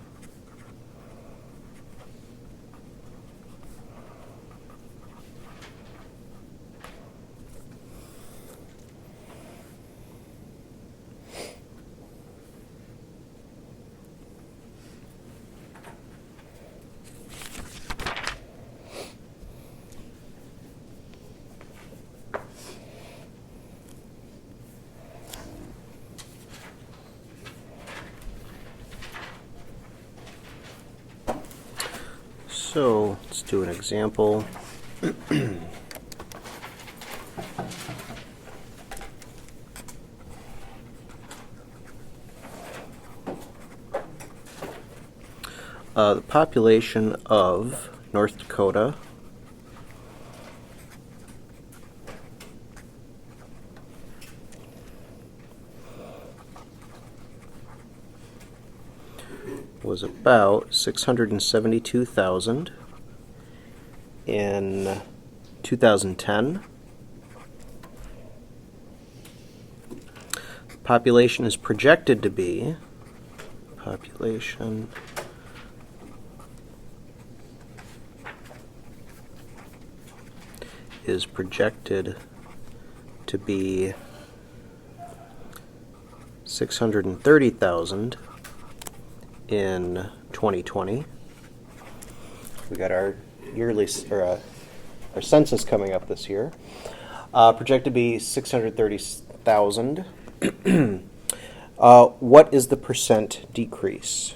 [SPEAKER 2] So let's do an example. The population of North Dakota was about 672,000 in 2010. Population is projected to be, population is projected to be 630,000 in 2020. We got our yearly our census coming up this year. Projected to be 630,000. What is the percent decrease?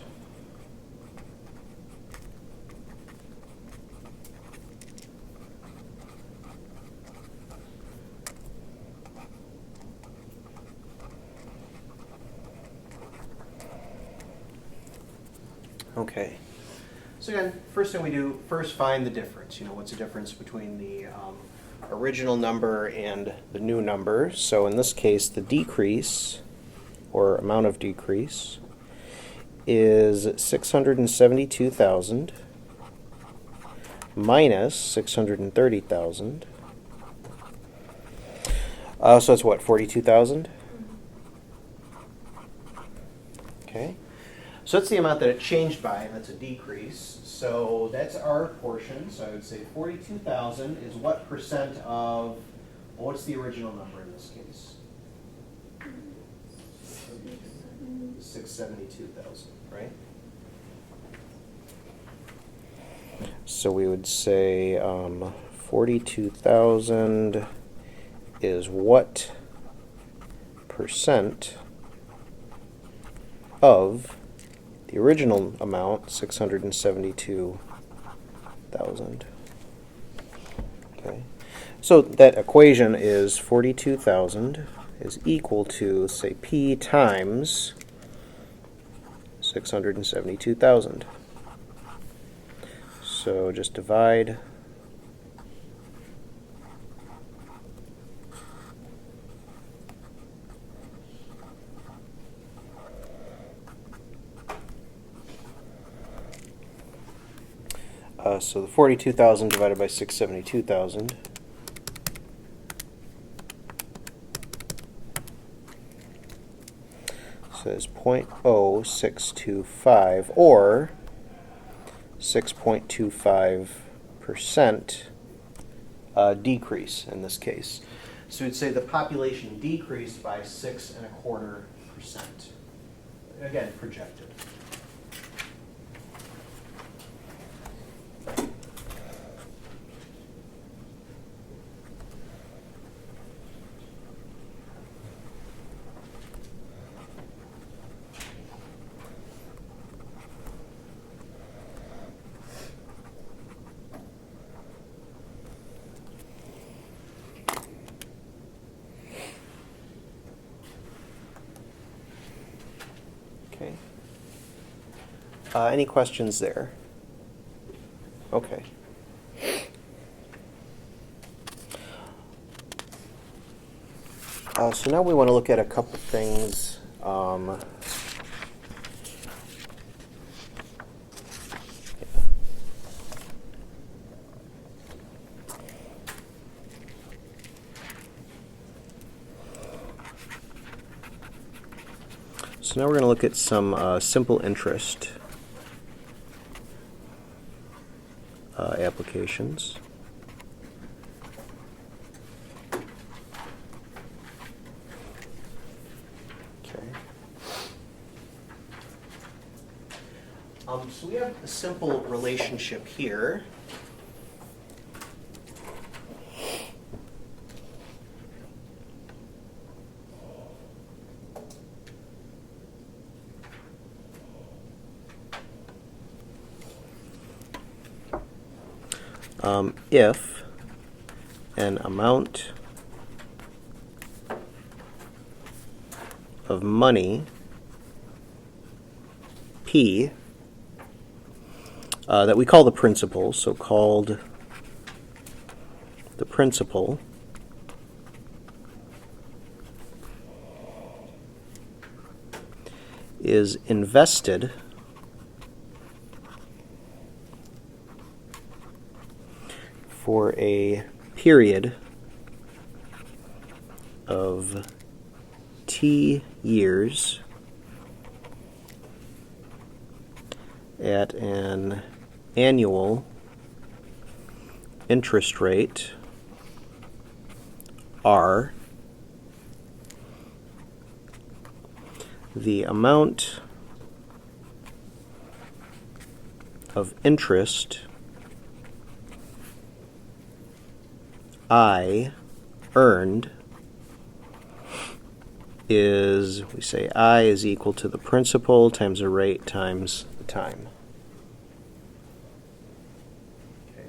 [SPEAKER 2] Okay. So again, first thing we do, first find the difference. What's the difference between the original number and the new number? So in this case, the decrease, or amount of decrease, is 672,000 minus 630,000. So it's what, 42,000? Okay. So that's the amount that it changed by, and that's a decrease. So that's our portion. So I would say 42,000 is what percent of, well, what's the original number in this case? 672,000, right? So we would say 42,000 is what percent of the original amount, 672,000. Okay. So that equation is 42,000 is equal to, say, P times 672,000. So just divide . So the 42,000 divided by 672,000 says 0.0625, or 6.25% decrease in this case. So we'd say the population decreased by 6.25%. Again, projected. Okay. Any questions there? Okay. So now we want to look at a couple things. So now we're going to look at some simple interest applications. Okay. So we have a simple relationship here. If an amount of money, P, that we call the principal, so called the principal, is invested for a period of T years at an annual interest rate R, the amount of interest I earned is, we say I is equal to the principal times the rate times the time. Okay.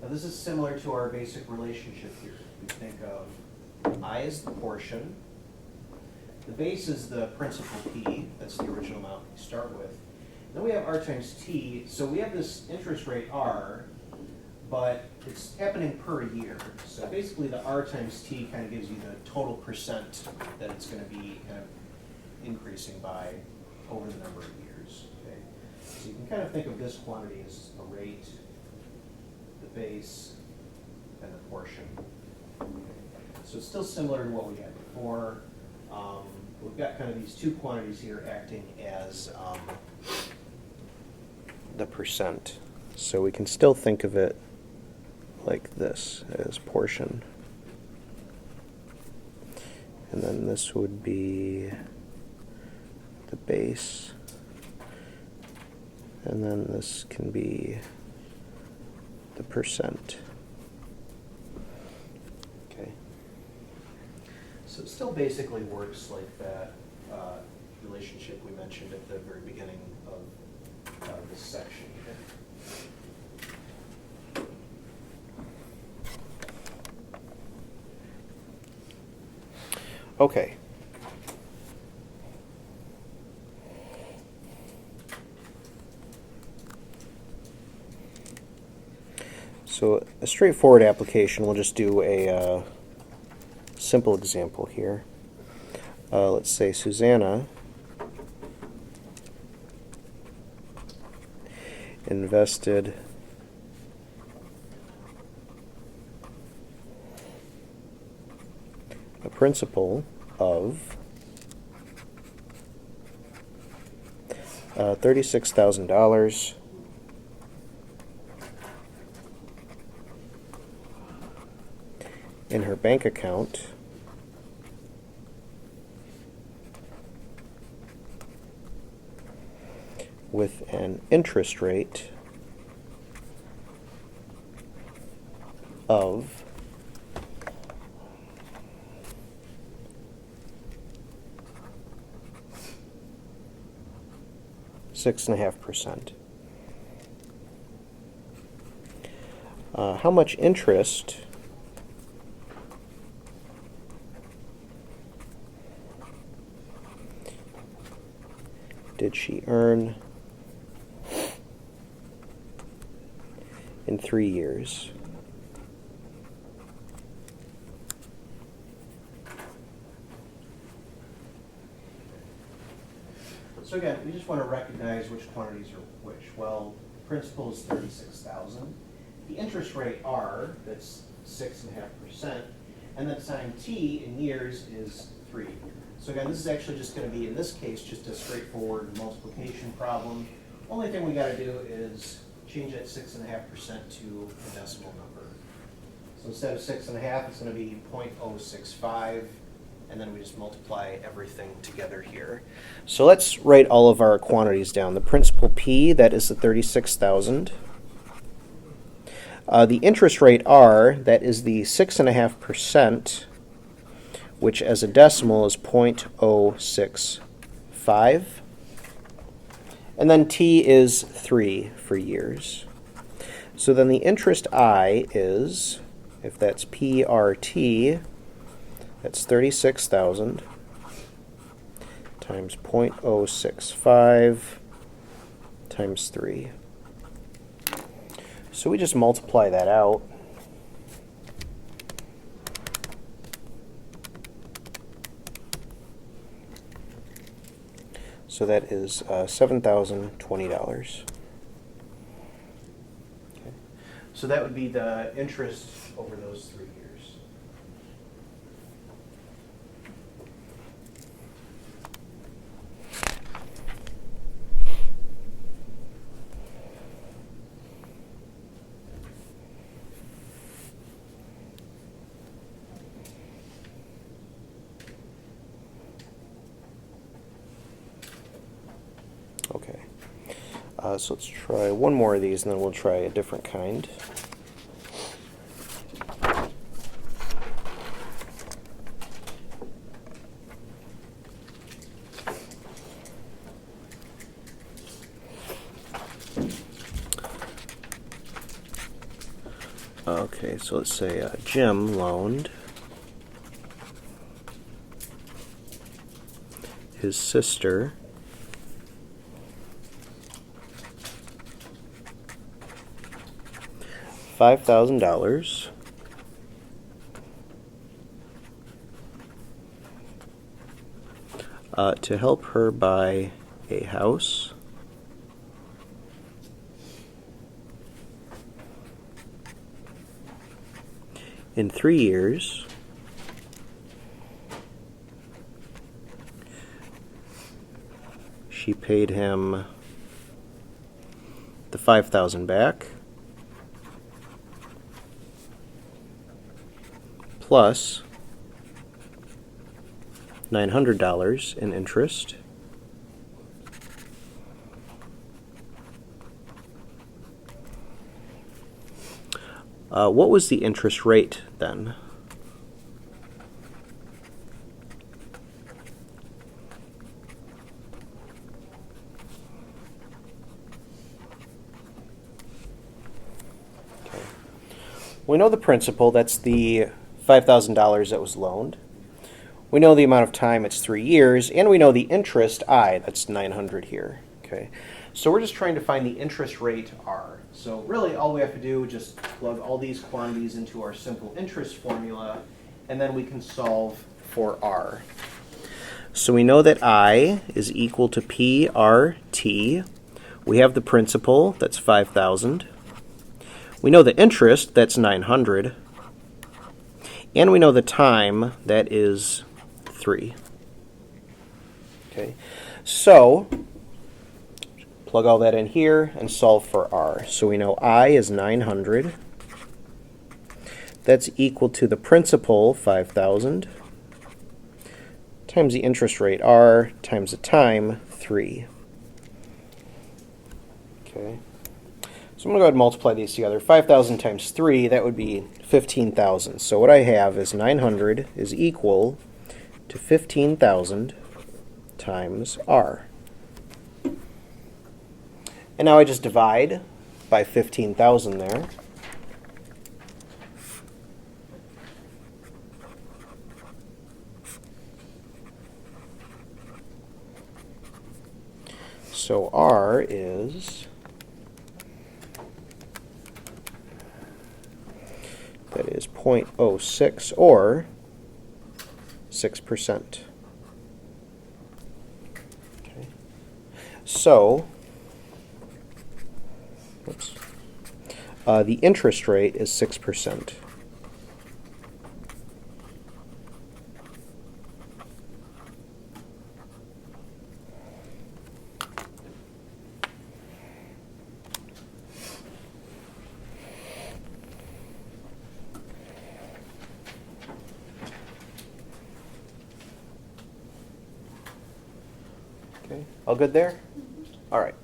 [SPEAKER 2] Now this is similar to our basic relationship here. We think of I as the portion, the base is the principal P, that's the original amount we start with. Then we have R times T, so we have this interest rate R, but it's happening per year. So basically the R times T kind of gives you the total percent that it's going to be kind of increasing by over the number of years. Okay? So you can kind of think of this quantity as a rate, the base, and the portion. Okay? So it's still similar to what we had before. We've got kind of these two quantities here acting as the percent. So we can still think of it like this as portion. And then this would be the base. And then this can be the percent. Okay. So it still basically works like that relationship we mentioned at the very beginning of this section here. Okay. So a straightforward application, we'll just do a simple example here. Let's say Susanna invested a principal of $36,000 in her bank account with an interest rate of 6.5%. How much interest did she earn in 3 years? So again, we just want to recognize which quantities are which. Well, principal is 36,000. The interest rate R, that's 6.5%, and then time T in years is 3. So again, this is actually just going to be, in this case, just a straightforward multiplication problem. Only thing we got to do is change that 6.5% to a decimal number. So instead of 6.5, it's going to be 0.065. And then we just multiply everything together here. So let's write all of our quantities down. The principal P, that is the 36,000. The interest rate R, that is the 6.5%, which as a decimal is 0.065. And then T is 3 for years. So then the interest I is, if that's PRT, that's 36,000 times 0.065 times 3. So we just multiply that out. So that is $7,020. Okay. So that would be the interest over those 3 years. So let's try one more of these, and then we'll try a different kind. Okay, so let's say Jim loaned his sister $5,000 to help her buy a house in 3 years. She paid him the $5,000 back, plus $900 in interest. What was the interest rate then? Okay. We know the principal, that's the $5,000 that was loaned. We know the amount of time, it's 3 years, and we know the interest, I, that's 900 here. Okay, so we're just trying to find the interest rate, R. So really all we have to do is just plug all these quantities into our simple interest formula, and then we can solve for R. So we know that I is equal to PRT. We have the principal, that's 5,000. We know the interest, that's 900. And we know the time, that is 3. Okay, so plug all that in here and solve for R. So we know I is 900. That's equal to the principal, 5,000, times the interest rate, R, times the time, 3. Okay. So I'm going to go ahead and multiply these together. 5,000 times 3, that would be 15,000. So what I have is 900 is equal to 15,000 times R. And now I just divide by 15,000 there. So R is, that is 0.06 or 6%. Okay. So, oops, the interest rate is 6%. Okay, all good there? All right.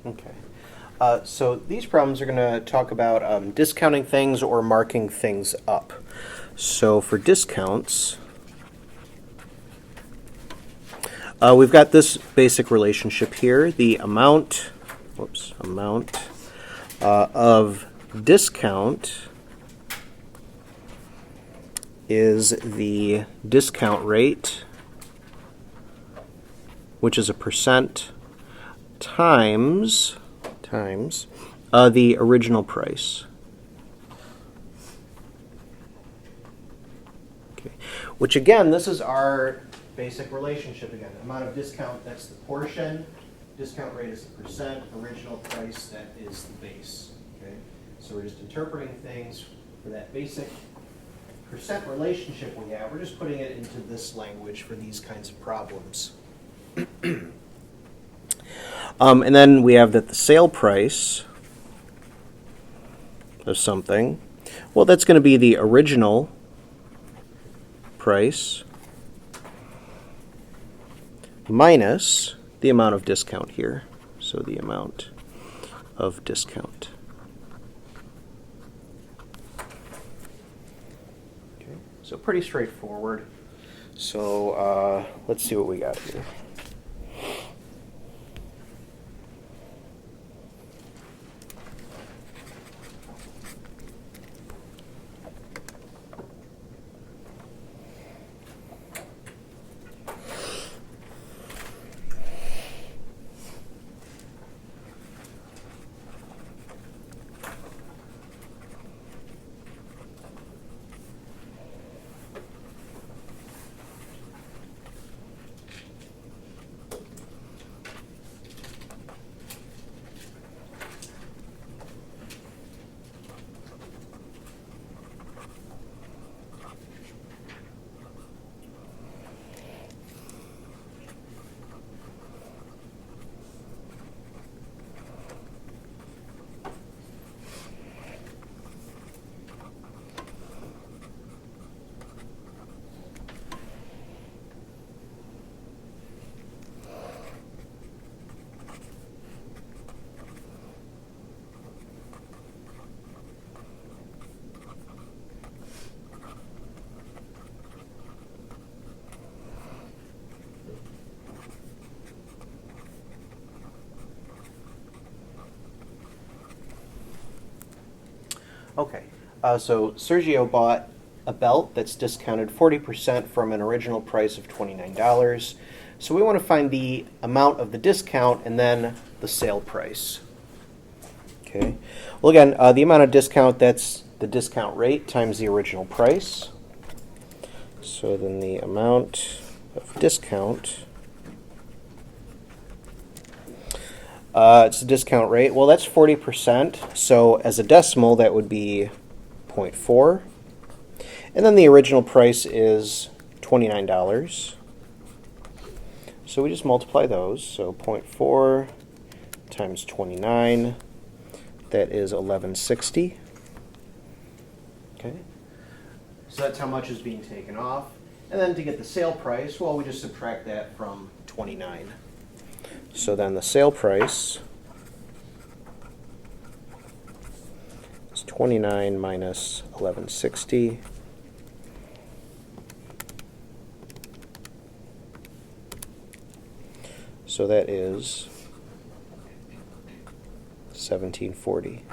[SPEAKER 2] Okay. So these problems are going to talk about discounting things or marking things up. So for discounts, we've got this basic relationship here. The amount of discount is the discount rate, which is a percent, times the original price. Okay. Which again, this is our basic relationship again. The amount of discount, that's the portion Discount rate is the percent, original price, that is the base. Okay? So we're just interpreting things for that basic percent relationship we have. We're just putting it into this language for these kinds of problems. And then we have that the sale price of something, well, that's going to be the original price minus the amount of discount here. So the amount of discount. Okay, so pretty straightforward. So let's see what we got here. Okay, so Sergio bought a belt that's discounted 40% from an original price of $29. So we want to find the amount of the discount and then the sale price. Okay, well again, the amount of discount, that's the discount rate times the original price. So then the amount of discount, it's the discount rate. Well, that's 40%. So as a decimal, that would be 0.4. And then the original price is $29. So we just multiply those. So 0.4 times 29, that is 1160. Okay. So that's how much is being taken off. And then to get the sale price, well, we just subtract that from 29. So then the sale price is 29 minus 1160. So that is 1740.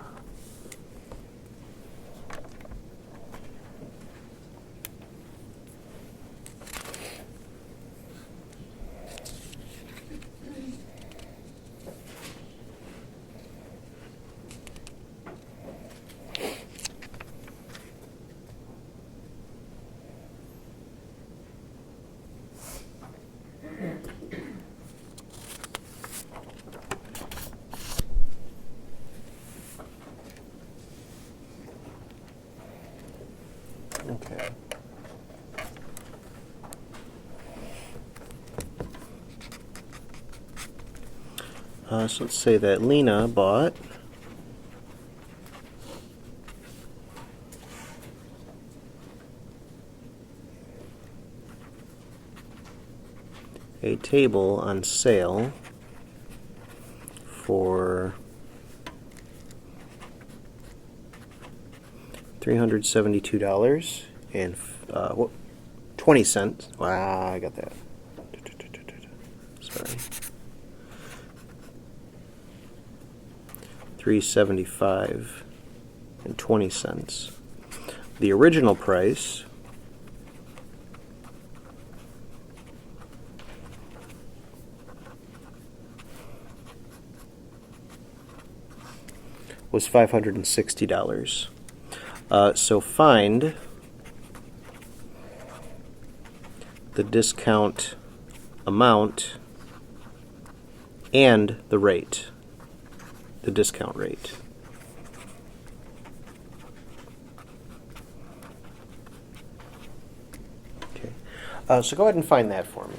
[SPEAKER 2] Okay. So let's say that Lena bought a table on sale for $372 and 20 cents. Wow, I got that. Sorry. $375 and 20 cents. The original price was $560. So find the discount amount and the rate, the discount rate. Okay, so go ahead and find that for me.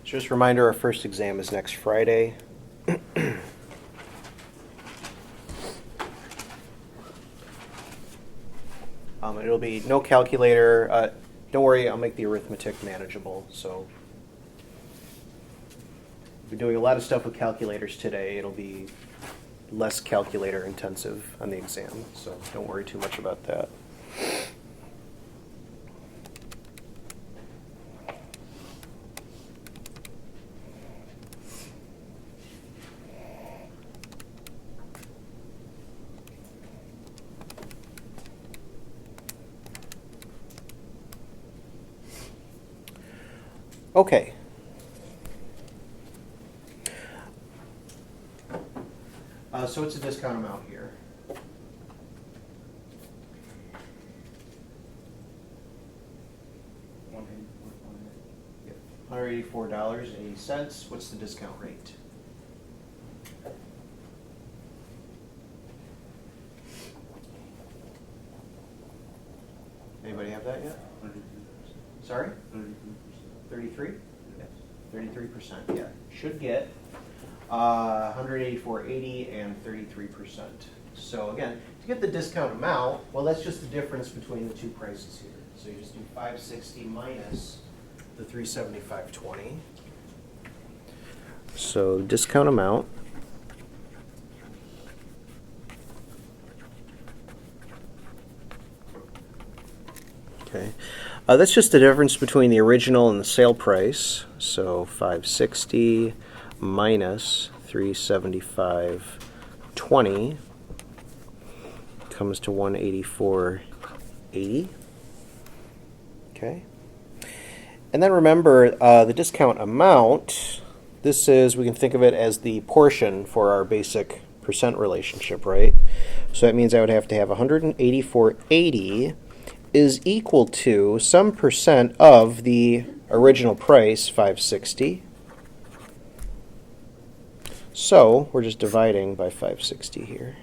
[SPEAKER 2] Just a reminder, our first exam is next Friday. It'll be no calculator. Don't worry, I'll make the arithmetic manageable. So we're doing a lot of stuff with calculators today. It'll be less calculator intensive on the exam, so don't worry too much about that. Okay. So it's a discount amount here. $184.80. What's the discount rate? Anybody have that yet? Sorry? 33? Yes. 33%, yeah. Should get 184.80 and 33%. So again, to get the discount amount, well, that's just the difference between the two prices here. So you just do 560 minus the 375.20. So discount amount. Okay. That's just the difference between the original and the sale price. So 560 minus 375.20 comes to 184.80. Okay. And then remember the discount amount. This is, we can think of it as the portion for our basic percent relationship, right? So that means I would have to have 184.80 is equal to some percent of the original price, 560. So we're just dividing by 560 here.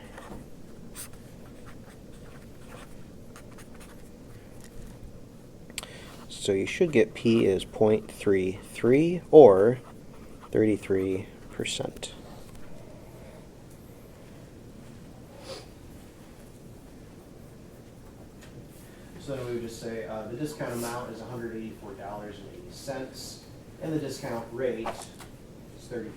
[SPEAKER 2] So you should get P is 0.33 or 33%. So then we would just say the discount amount is $184.80, and the discount rate is 33%.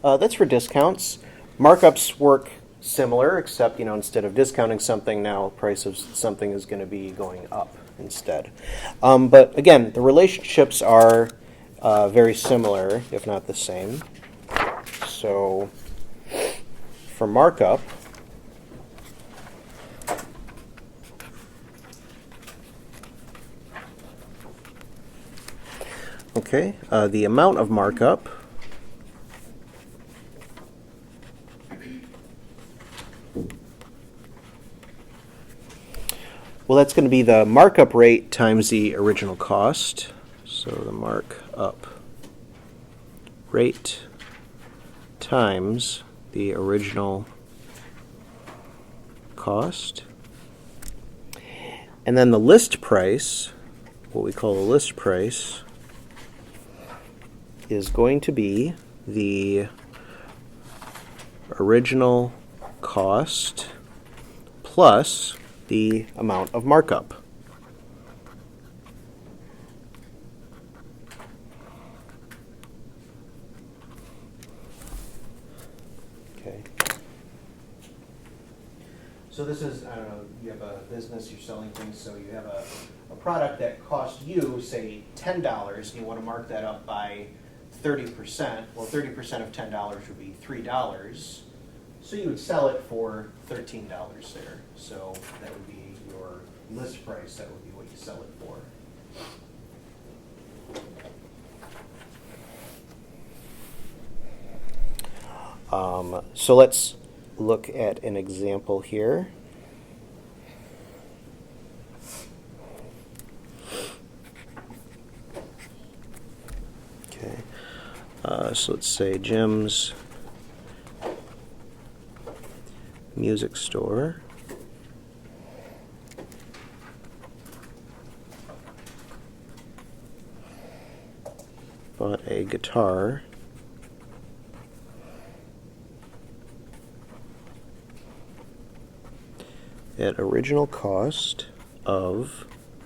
[SPEAKER 2] That's for discounts. Markups work similar, except instead of discounting something, now price of something is going to be going up instead. But again, the relationships are very similar, if not the same. So for markup, okay, the amount of markup well, that's going to be the markup rate times the original cost. So the markup rate times the original cost. And then the list price, what we call the list price, is going to be the original cost plus the amount of markup. Okay. So this is, I don't know, you have a business, you're selling things, so you have a product that cost you, say, $10, and you want to mark that up by 30%. Well, 30% of $10 would be $3. So you would sell it for $13 there. So that would be your list price. That would be what you sell it for. So let's look at an example here. Okay. So let's say Jim's music store. Bought a guitar at original cost of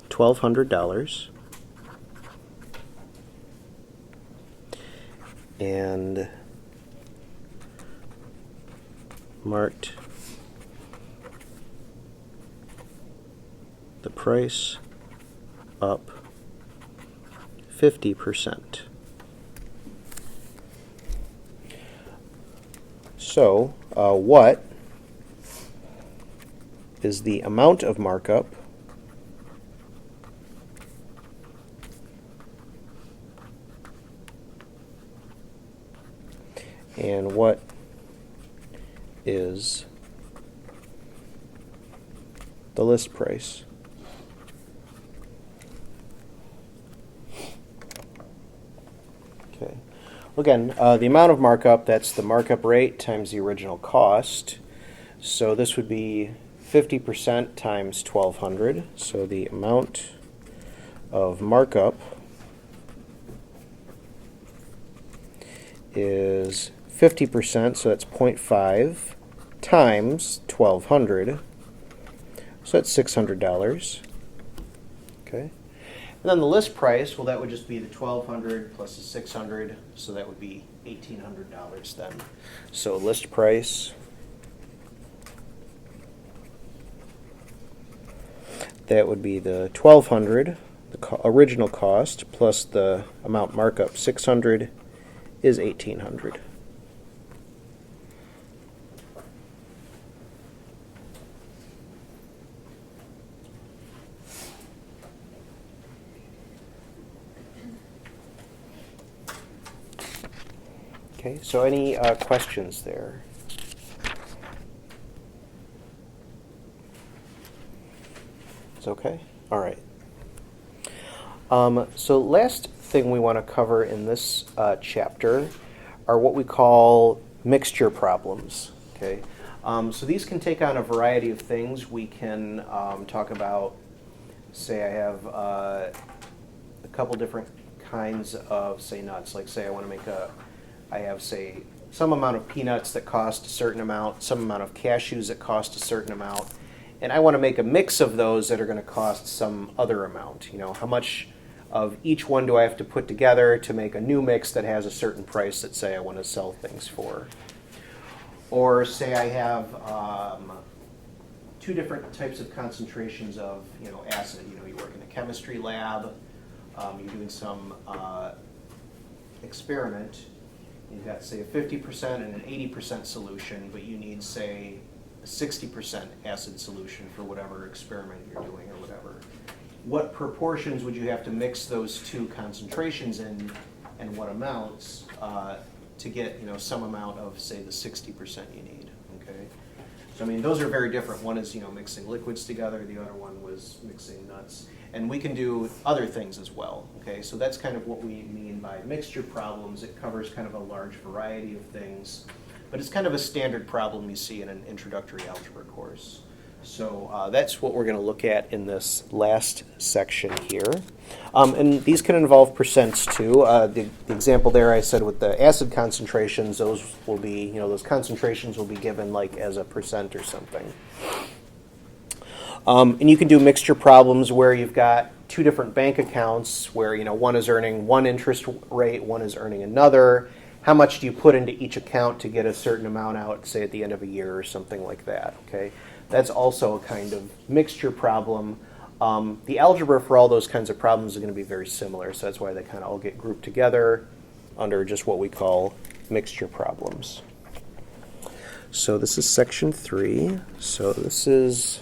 [SPEAKER 2] $1,200 and marked the price up 50%. So, what is the amount of markup and what is the list price? Okay. Again, the amount of markup, that's the markup rate times the original cost. So this would be 50% times 1,200. So the amount of markup is 50%, so that's 0.5 times 1,200. So that's $600. Okay. And then the list price, well, that would just be the $1,200 plus the $600, so that would be $1,800 then. So list price, that would be the $1,200, the original cost, plus the amount markup, $600, is $1,800. Okay, so any questions there? It's okay? All right. So last thing we want to cover in this chapter are what we call mixture problems. Okay, so these can take on a variety of things. We can talk about, say I have a couple different kinds of, say, nuts. Like say I want to make I have, say, some amount of peanuts that cost a certain amount, some amount of cashews that cost a certain amount, and I want to make a mix of those that are going to cost some other amount. You know, how much of each one do I have to put together to make a new mix that has a certain price that, say, I want to sell things for? Or say I have two different types of concentrations of, you know, acid. You know, you work in a chemistry lab, you're doing some experiment, you've got, say, a 50% and an 80% solution, but you need, say, a 60% acid solution for whatever experiment you're doing or whatever. What proportions would you have to mix those two concentrations in, and what amounts to get, some amount of, say, the 60% you need? Okay. So I mean, those are very different. One is, mixing liquids together. The other one was mixing nuts. And we can do other things as well. Okay. So that's kind of what we mean by mixture problems. It covers kind of a large variety of things, but it's kind of a standard problem you see in an introductory algebra course. So that's what we're going to look at in this last section here. And these can involve percents too. The example there I said with the acid concentrations, those will be, those concentrations will be given like as a percent or something. And you can do mixture problems where you've got two different bank accounts where, one is earning one interest rate, one is earning another. How much do you put into each account to get a certain amount out, say at the end of a year or something like that, okay? That's also a kind of mixture problem. The algebra for all those kinds of problems is going to be very similar, so that's why they kind of all get grouped together under just what we call mixture problems. So this is section 3. So this is,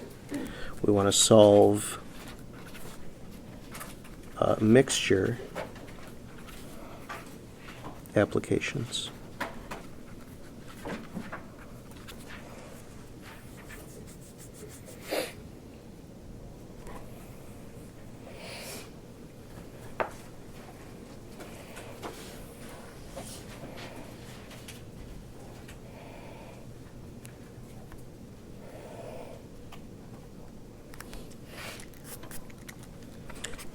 [SPEAKER 2] we want to solve mixture applications.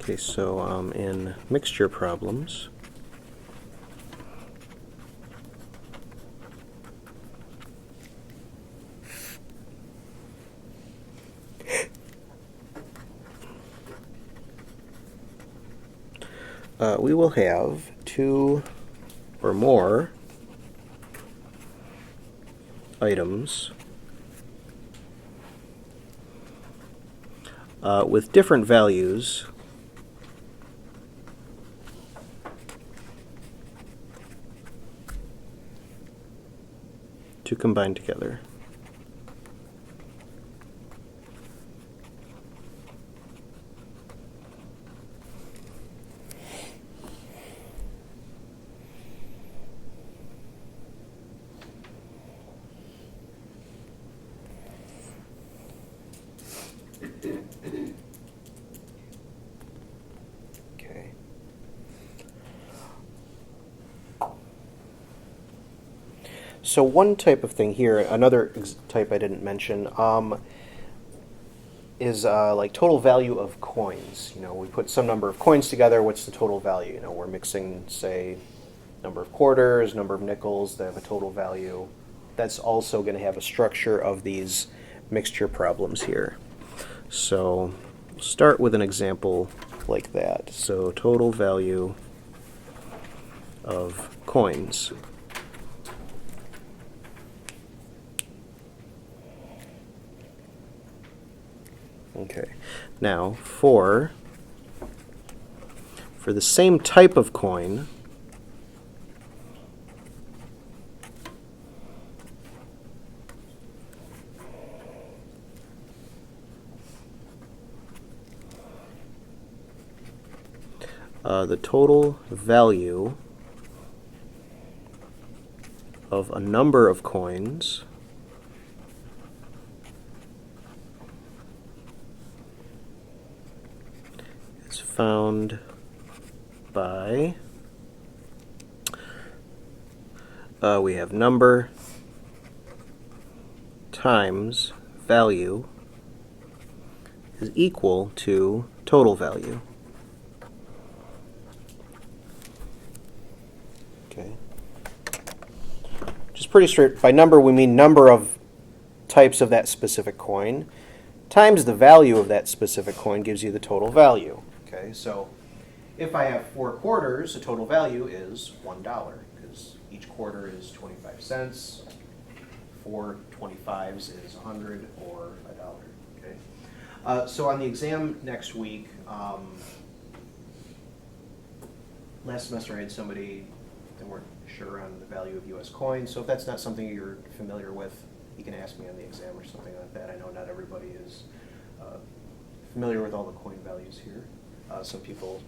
[SPEAKER 2] Okay, so in mixture problems, we will have two or more items with different values to combine together. Okay. So one type of thing here, another type I didn't mention, is like total value of coins. We put some number of coins together, what's the total value? We're mixing, say, number of quarters, number of nickels, they have a total value. That's also going to have a structure of these mixture problems here. So start with an example like that. So total value of coins. Okay. Now for the same type of coin, the total value of a number of coins is found by, we have number times value is equal to total value. Okay. Just pretty straight. By number, we mean number of types of that specific coin times the value of that specific coin gives you the total value. Okay, so if I have 4 quarters, the total value is $1 because each quarter is 25 cents. 4 25s is 100 or $1. Okay. So on the exam next week, last semester I had somebody, they weren't sure on the value of U.S. coins. So if that's not something you're familiar with, you can ask me on the exam or something like that. I know not everybody is familiar with all the coin values here. Some people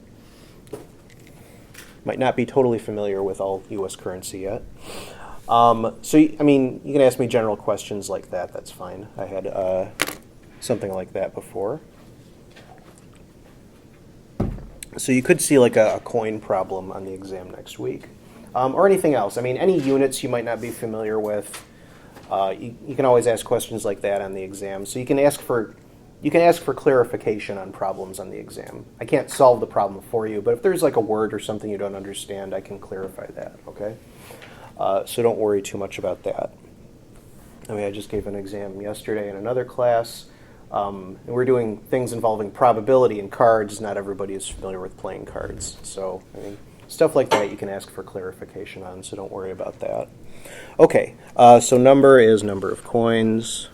[SPEAKER 2] might not be totally familiar with all U.S. currency yet. I mean, you can ask me general questions like that. That's fine. I had something like that before. So you could see like a coin problem on the exam next week. Or anything else. I mean, any units you might not be familiar with, you can always ask questions like that on the exam. So you can ask for clarification on problems on the exam. I can't solve the problem for you, but if there's like a word or something you don't understand, I can clarify that, okay? So don't worry too much about that. I mean, I just gave an exam yesterday in another class, and we're doing things involving probability and cards. Not everybody is familiar with playing cards. So, I mean, stuff like that you can ask for clarification on, so don't worry about that. Okay, so number is number of coins.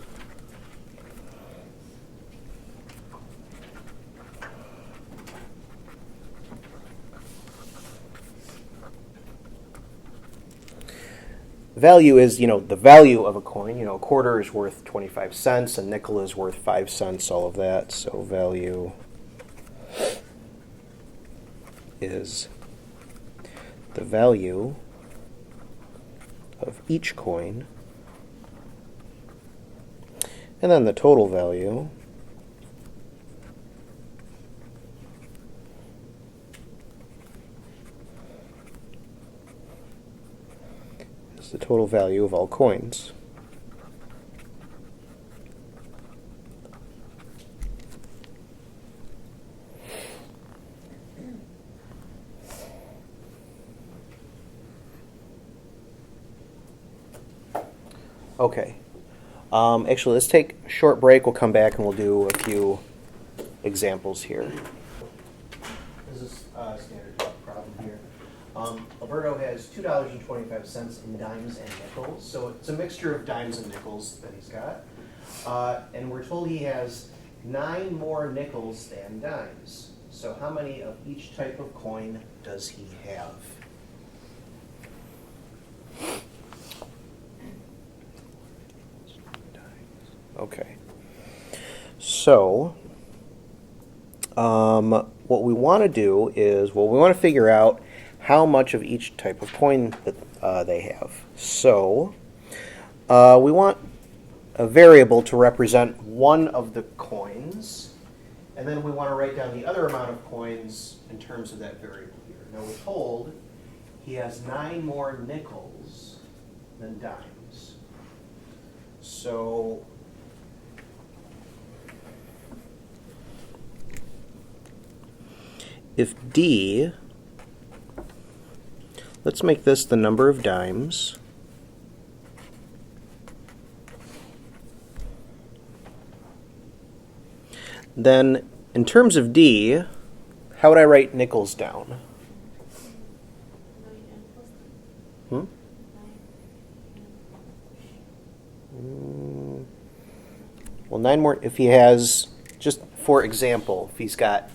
[SPEAKER 2] Value is, the value of a coin. A quarter is worth 25 cents, a nickel is worth 5 cents, all of that. So value is the value of each coin, and then the total value is the total value of all coins. Okay. Actually, let's take a short break. We'll come back and we'll do a few examples here. This is a standard problem here. Alberto has $2.25 in dimes and nickels. So it's a mixture of dimes and nickels that he's got. And we're told he has 9 more nickels than dimes. So how many of each type of coin does he have? Okay. So, what we want to do is, we want to figure out how much of each type of coin that they have. So, we want a variable to represent one of the coins, and then we want to write down the other amount of coins in terms of that variable here. Now, we're told he has 9 more nickels than dimes. So, if D, let's make this the number of dimes, then in terms of D, how would I write nickels down? Well, 9 more, if he has, just for example, if he's got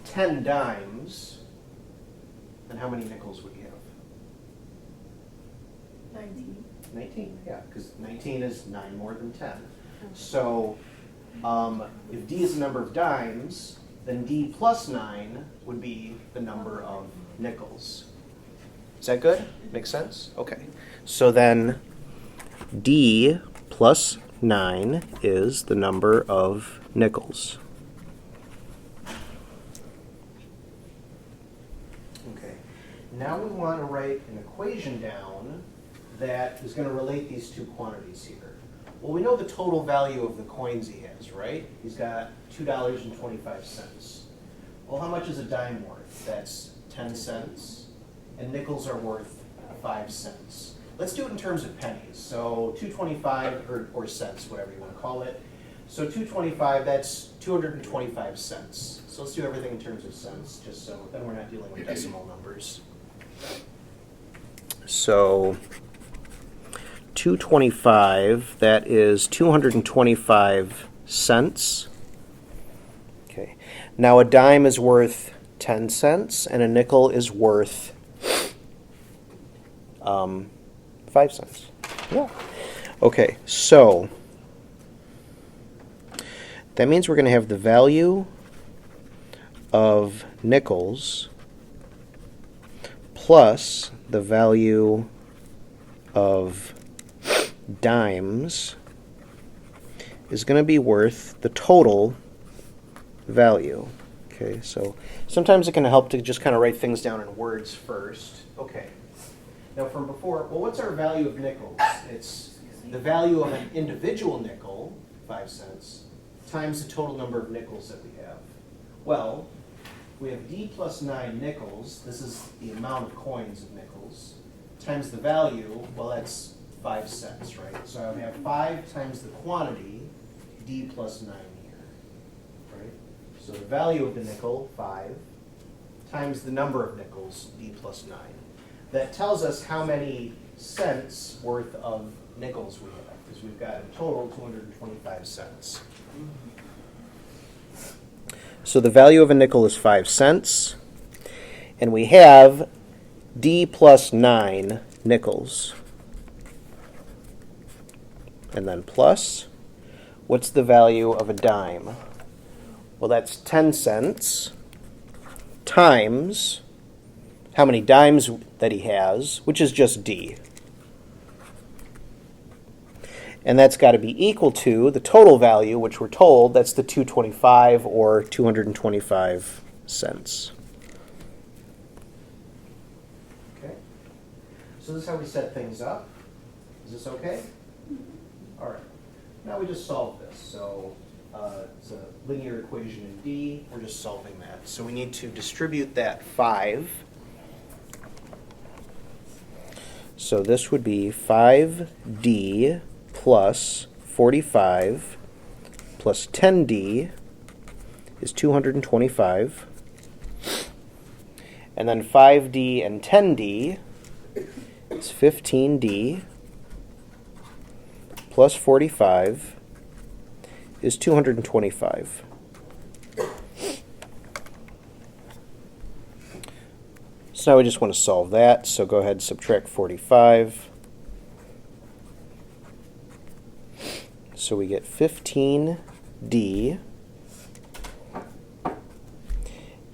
[SPEAKER 2] 10 dimes, then how many nickels would he have?
[SPEAKER 3] 19.
[SPEAKER 2] 19, yeah, because 19 is 9 more than 10. So if D is the number of dimes, then D plus 9 would be the number of nickels. Is that good? Makes sense? Okay. So then D plus 9 is the number of nickels. Okay. Now we want to write an equation down that is going to relate these two quantities here. Well, we know the total value of the coins he has, right? He's got $2.25. Well, how much is a dime worth? That's 10 cents. And nickels are worth 5 cents. Let's do it in terms of pennies. So 2.25 or cents, whatever you want to call it. So 2.25, that's 225 cents. So let's do everything in terms of cents, just so then we're not dealing with decimal numbers. So 225, that is 225 cents. Okay. Now a dime is worth 10 cents and a nickel is worth 5 cents. Yeah. Okay, so that means we're going to have the value of nickels plus the value of dimes is going to be worth the total value. Okay, so sometimes it can help to just kind of write things down in words first. Okay. Now from before, well, what's our value of nickels? It's the value of an individual nickel, 5 cents, times the total number of nickels that we have. Well, we have D plus 9 nickels. This is the amount of coins of nickels. Times the value, well, that's 5 cents, right? So I would have 5 times the quantity, D plus 9 here, right? So the value of the nickel, 5, times the number of nickels, D plus 9. That tells us how many cents worth of nickels we have, because we've got in total 225 cents. So the value of a nickel is 5 cents, and we have D plus 9 nickels. And then plus, what's the value of a dime? Well, that's 10 cents times how many dimes that he has, which is just D. And that's got to be equal to the total value, which we're told that's the 225 or 225 cents. Okay. So this is how we set things up. Is this okay? All right. Now we just solve this. So it's a linear equation in D. We're just solving that. So we need to distribute that 5. So this would be 5D plus 45 plus 10D is 225. And then 5D and 10D is 15D plus 45 is 225. So now we just want to solve that. So go ahead and subtract 45. So we get 15D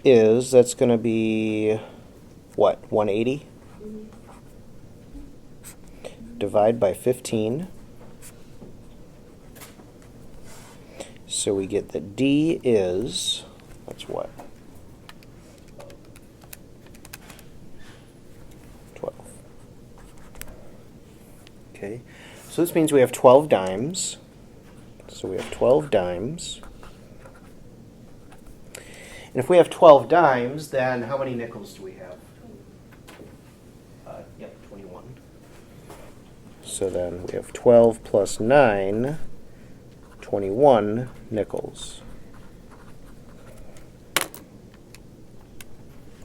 [SPEAKER 2] is, that's going to be, what, 180? Divide by 15. So we get that D is, that's what? 12. Okay, so this means we have 12 dimes. So we have 12 dimes. And if we have 12 dimes, then how many nickels do we have? Yep, 21. So then we have 12 plus 9, 21 nickels.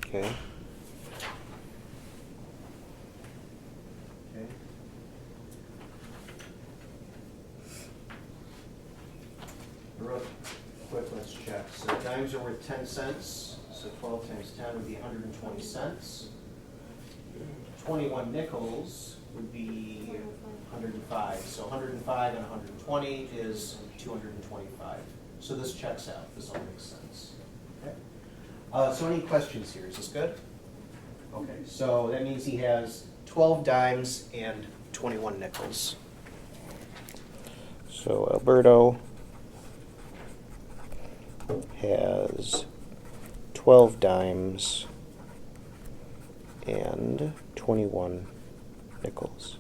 [SPEAKER 2] Okay. Real quick, let's check. So dimes are worth 10 cents. So 12 times 10 would be 120 cents. 21 nickels would be 105. So 105 and 120 is 225. So this checks out. This all makes sense. Okay. So any questions here? Is this good? Okay. So that means he has 12 dimes and 21 nickels. So Alberto has 12 dimes and 21 nickels.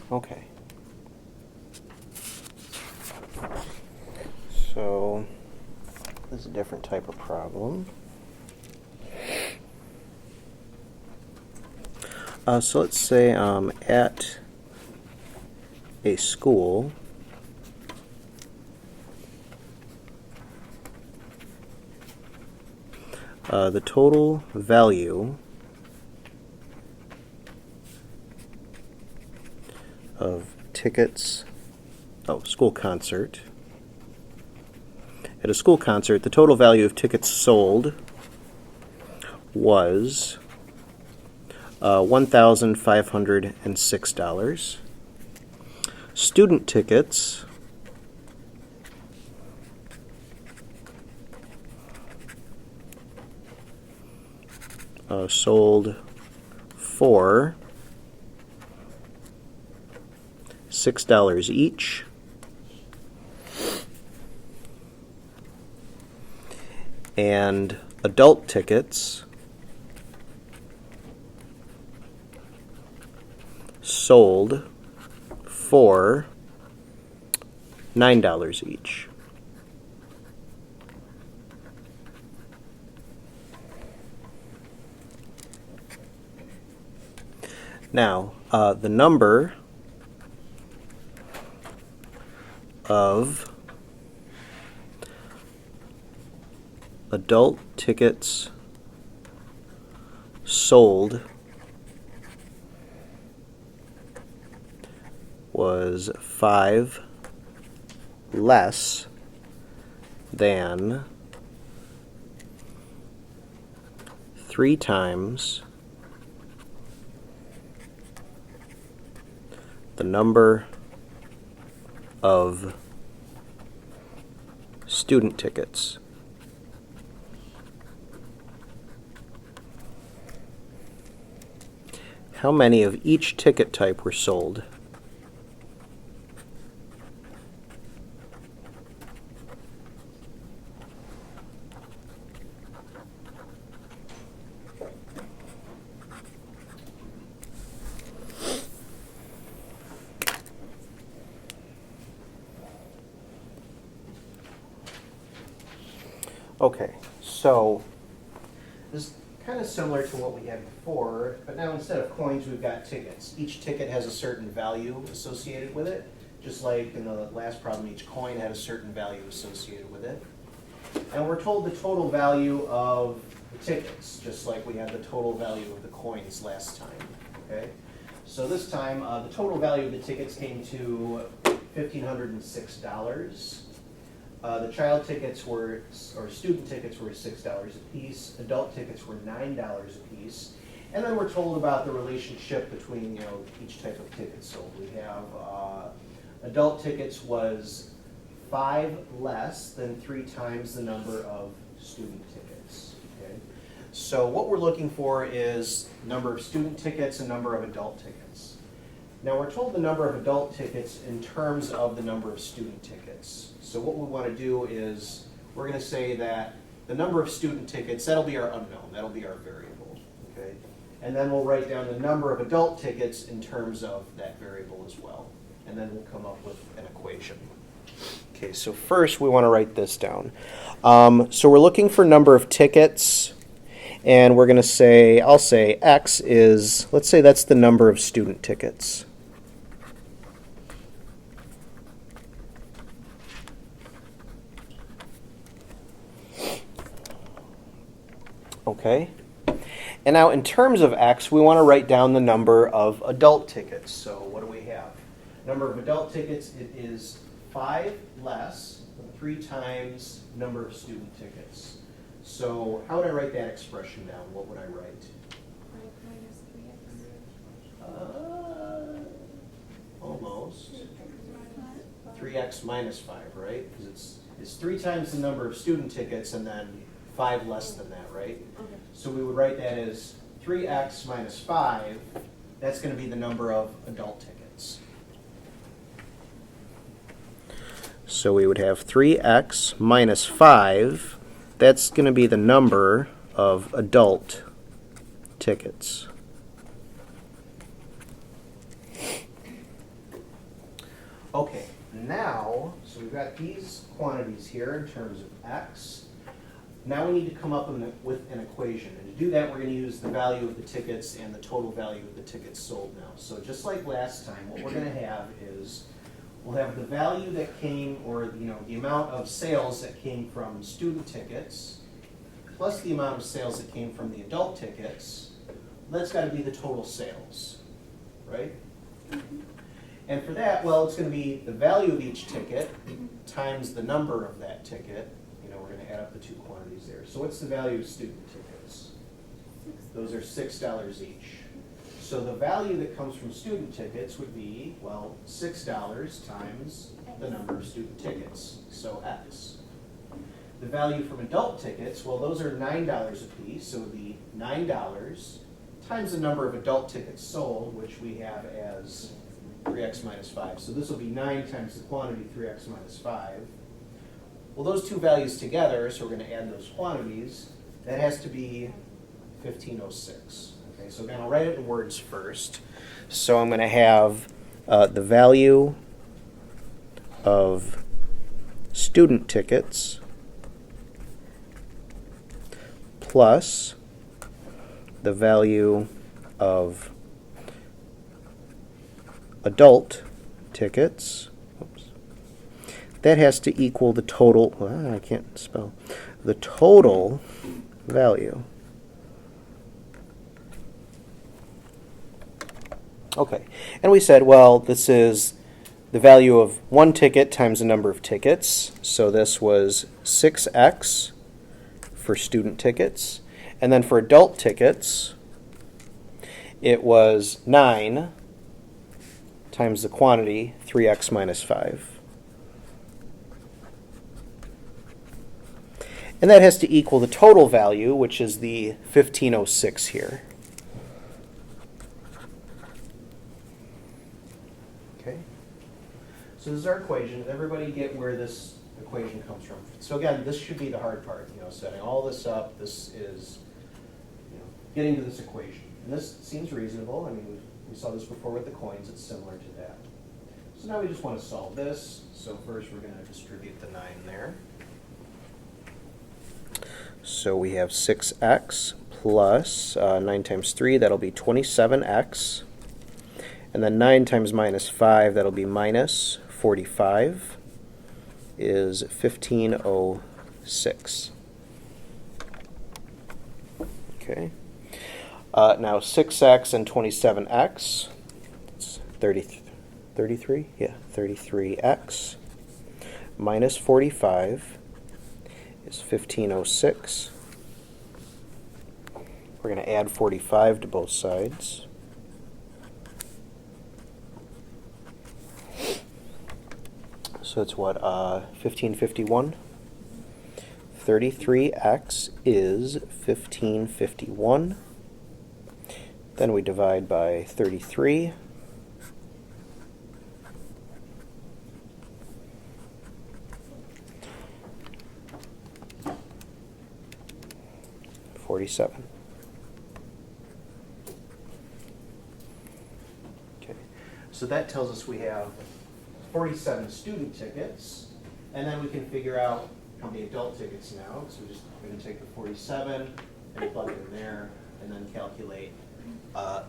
[SPEAKER 2] Okay. So let's different type of problem. So let's say at a school, the total value of tickets, school concert. At a school concert, the total value of tickets sold was $1,506. Student tickets sold for $6 each. And adult tickets sold for $9 each. Now, the number of adult tickets sold was 5 less than 3 times the number of student tickets. How many of each ticket type were sold? Okay, so this is kind of similar to what we had before, but now instead of coins, we've got tickets. Each ticket has a certain value associated with it, just like in the last problem, each coin had a certain value associated with it. And we're told the total value of the tickets, just like we had the total value of the coins last time, okay? So this time, the total value of the tickets came to $1,506. The child tickets were, or student tickets were $6 a piece. Adult tickets were $9 a piece. And then we're told about the relationship between, each type of ticket sold. We have adult tickets was 5 less than 3 times the number of student tickets. Okay? So what we're looking for is number of student tickets and number of adult tickets. Now we're told the number of adult tickets in terms of the number of student tickets. So what we want to do is we're going to say that the number of student tickets, that'll be our unknown, that'll be our variable, okay? And then we'll write down the number of adult tickets in terms of that variable as well. And then we'll come up with an equation. Okay, so first we want to write this down. So we're looking for number of tickets, and we're going to say, I'll say X is, let's say that's the number of student tickets. Okay. And now in terms of X, we want to write down the number of adult tickets. So what do we have? Number of adult tickets, it is 5 less than 3 times number of student tickets. So how would I write that expression down? What would I write? Almost. 3x minus 5, right? Because it's 3 times the number of student tickets and then 5 less than that, right?
[SPEAKER 5] Okay.
[SPEAKER 2] So we would write that as 3x minus 5. That's going to be the number of adult tickets. So we would have 3x minus 5. That's going to be the number of adult tickets. Okay, now, so we've got these quantities here in terms of x. Now we need to come up with an equation. And to do that, we're going to use the value of the tickets and the total value of the tickets sold now. So just like last time, what we're going to have is we'll have the value that came, or the amount of sales that came from student tickets, plus the amount of sales that came from the adult tickets. That's got to be the total sales, right? And for that, well, it's going to be the value of each ticket times the number of that ticket. We're going to add up the two quantities there. So what's the value of student tickets? Those are $6 each. So the value that comes from student tickets would be, well, $6 times the number of student tickets, so X. The value from adult tickets, well, those are $9 a piece, so it would be $9 times the number of adult tickets sold, which we have as 3x minus 5. So this will be 9 times the quantity, 3x minus 5. Well, those two values together, so we're going to add those quantities, that has to be 1506. Okay, so again, I'll write it in words first. So I'm going to have the value of student tickets plus the value of adult tickets. Oops. That has to equal the total, I can't spell, the total value. Okay, and we said, well, this is the value of one ticket times the number of tickets. So this was 6x for student tickets. And then for adult tickets, it was 9 times the quantity, 3x minus 5. And that has to equal the total value, which is the 1506 here. Okay. So this is our equation. Did everybody get where this equation comes from? So again, this should be the hard part, setting all this up. This is, getting to this equation. And this seems reasonable. I mean, we saw this before with the coins. It's similar to that. So now we just want to solve this. So first we're going to distribute the 9 there. So we have 6x plus 9 times 3, that'll be 27x. And then 9 times minus 5, that'll be minus 45, is 1506. Okay. Now 6x and 27x, it's 33? Yeah, 33x minus 45 is 1506. We're going to add 45 to both sides. So it's what, 1551? 33x is 1551. Then we divide by 33. $47. Okay, so that tells us we have 47 student tickets, and then we can figure out how many adult tickets now. So we're going to take the 47 and plug it in there, and then calculate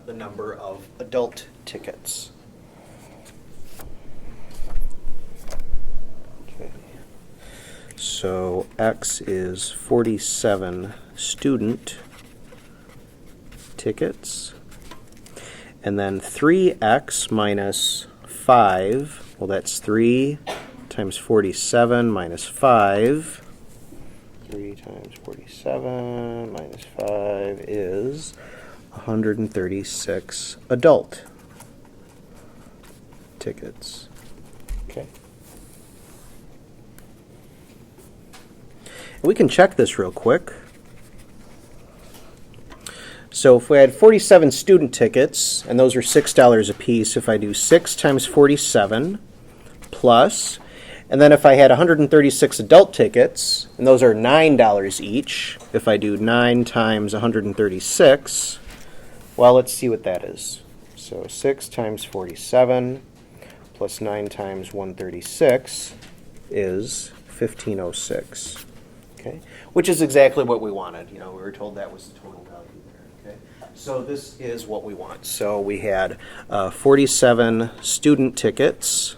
[SPEAKER 2] the number of adult tickets. Okay. So X is 47 student tickets. And then 3x minus 5, well, that's 3 times 47 minus 5. 3 times 47 minus 5 is 136 adult tickets. Okay. We can check this real quick. So if we had 47 student tickets, and those are $6 a piece, if I do 6 times 47 plus, and then if I had 136 adult tickets, and those are $9 each, if I do 9 times 136, well, let's see what that is. So 6 times 47 plus 9 times 136 is 1506. Okay, which is exactly what we wanted. You know, we were told that was the total value there. Okay, so this is what we want. So we had 47 student tickets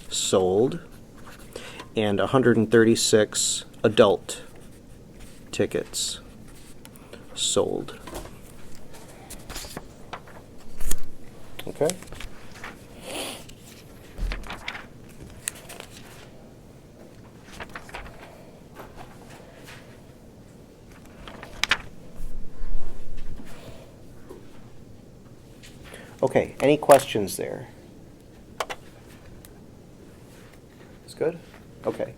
[SPEAKER 2] sold and 136 adult tickets sold. Okay. Okay, any questions there? That's good? Okay.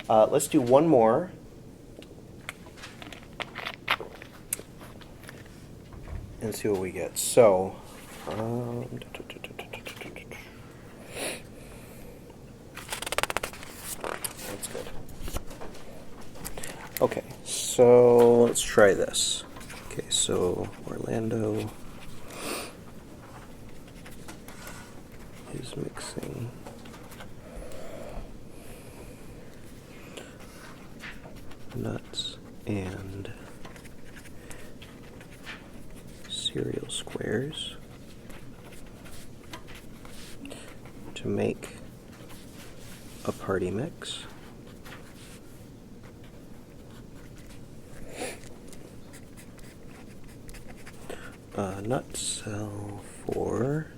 [SPEAKER 2] Let's do one more. And see what we get. So, that's good. Okay, so let's try this. Okay, so Orlando is mixing nuts and cereal squares to make a party mix. Nuts sell for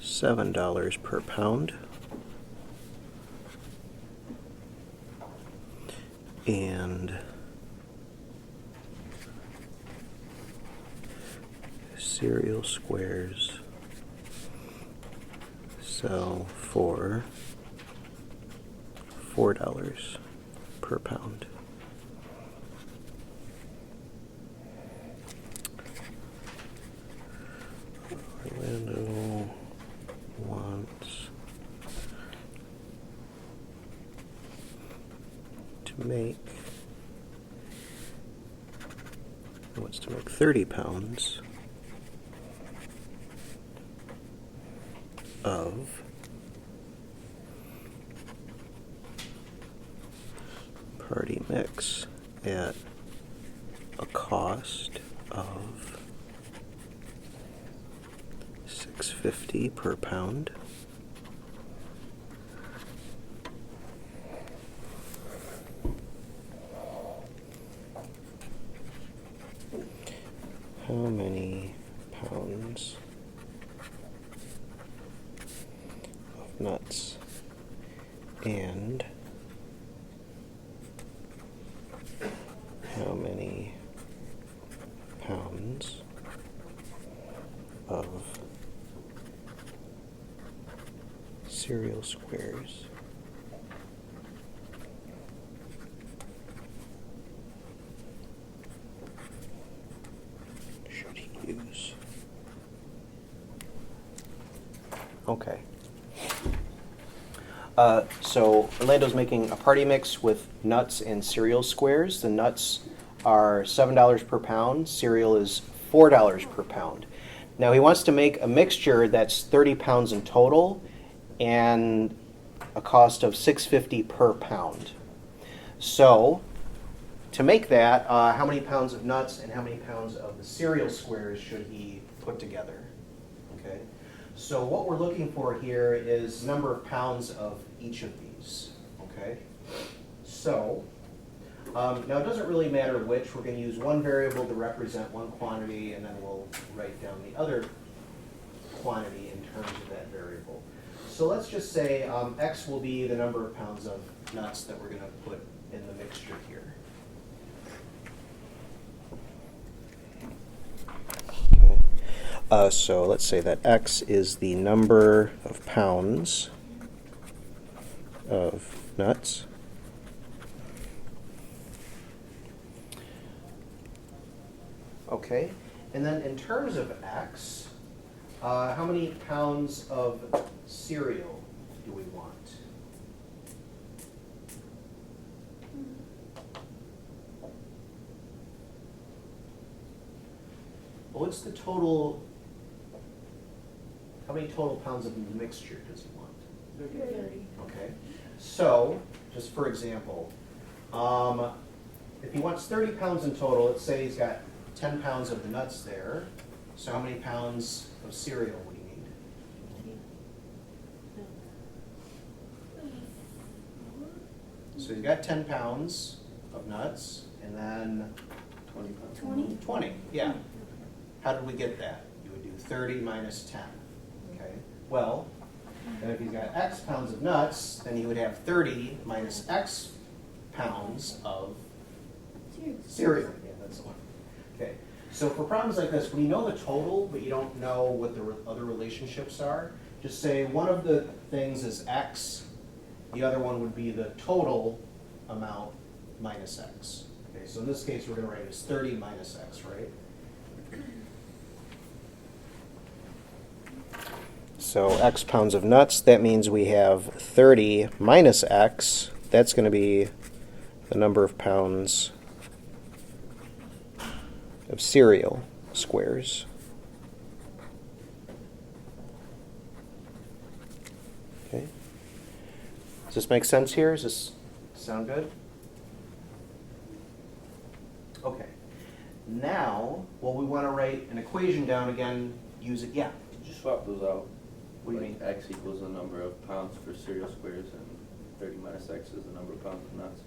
[SPEAKER 2] $7 per pound. And cereal squares sell for $4 per pound. Orlando wants to make 30 pounds of party mix at a cost of $6.50 per pound. How many pounds of nuts and how many pounds of cereal squares should he use? Okay. So Orlando's making a party mix with nuts and cereal squares. The nuts are $7 per pound. Cereal is $4 per pound. Now he wants to make a mixture that's 30 pounds in total and a cost of $6.50 per pound. So to make that, how many pounds of nuts and how many pounds of the cereal squares should he put together? Okay. So what we're looking for here is number of pounds of each of these. Okay. So now it doesn't really matter which. We're going to use one variable to represent one quantity, and then we'll write down the other quantity in terms of that variable. So let's just say x will be the number of pounds of nuts that we're going to put in the mixture here. Okay. So let's say that x is the number of pounds of nuts. Okay, and then in terms of x, how many pounds of cereal do we want? Well, what's the total, how many total pounds of mixture does he want? Okay. So, just for example, if he wants 30 pounds in total, let's say he's got 10 pounds of the nuts there. So how many pounds of cereal would he need? So he's got 10 pounds of nuts, and then
[SPEAKER 4] 20 pounds.
[SPEAKER 2] 20, yeah. How did we get that? You would do 30 minus 10, okay? Well, then if he's got X pounds of nuts, then he would have 30 minus X pounds of cereal. Yeah, that's the one. Okay, so for problems like this, when you know the total, but you don't know what the other relationships are, just say one of the things is X, the other one would be the total amount minus X. Okay, so in this case, we're going to write it as 30 minus X, right? So X pounds of nuts, that means we have 30 minus X. That's going to be the number of pounds of cereal squares. Okay. Does this make sense here? Does this sound good? Okay. Now, well, we want to write an equation down again. Use it. Yeah.
[SPEAKER 4] Did you swap those out?
[SPEAKER 2] What do you
[SPEAKER 4] Like
[SPEAKER 2] mean?
[SPEAKER 4] X equals the number of pounds for cereal squares and 30 minus X is the number of pounds of nuts.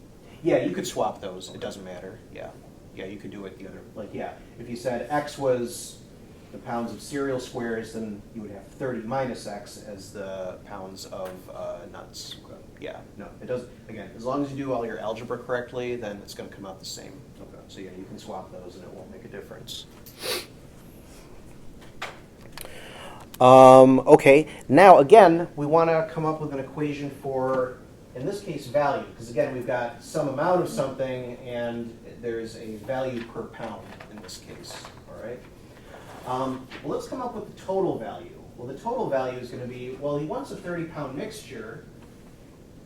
[SPEAKER 2] Yeah, you could swap those. It doesn't matter. Yeah. Yeah, you could do it the other, like, yeah. If you said X was the pounds of cereal squares, then you would have 30 minus X as the pounds of nuts.
[SPEAKER 4] Okay.
[SPEAKER 2] Yeah, no, it doesn't, again, as long as you do all your algebra correctly, then it's going to come out the same.
[SPEAKER 4] Okay.
[SPEAKER 2] So yeah, you can swap those and it won't make a difference. Okay, now again, we want to come up with an equation for, in this case, value, because again, we've got some amount of something and there's a value per pound in this case, all right? Well, let's come up with the total value. Well, the total value is going to be, well, he wants a 30-pound mixture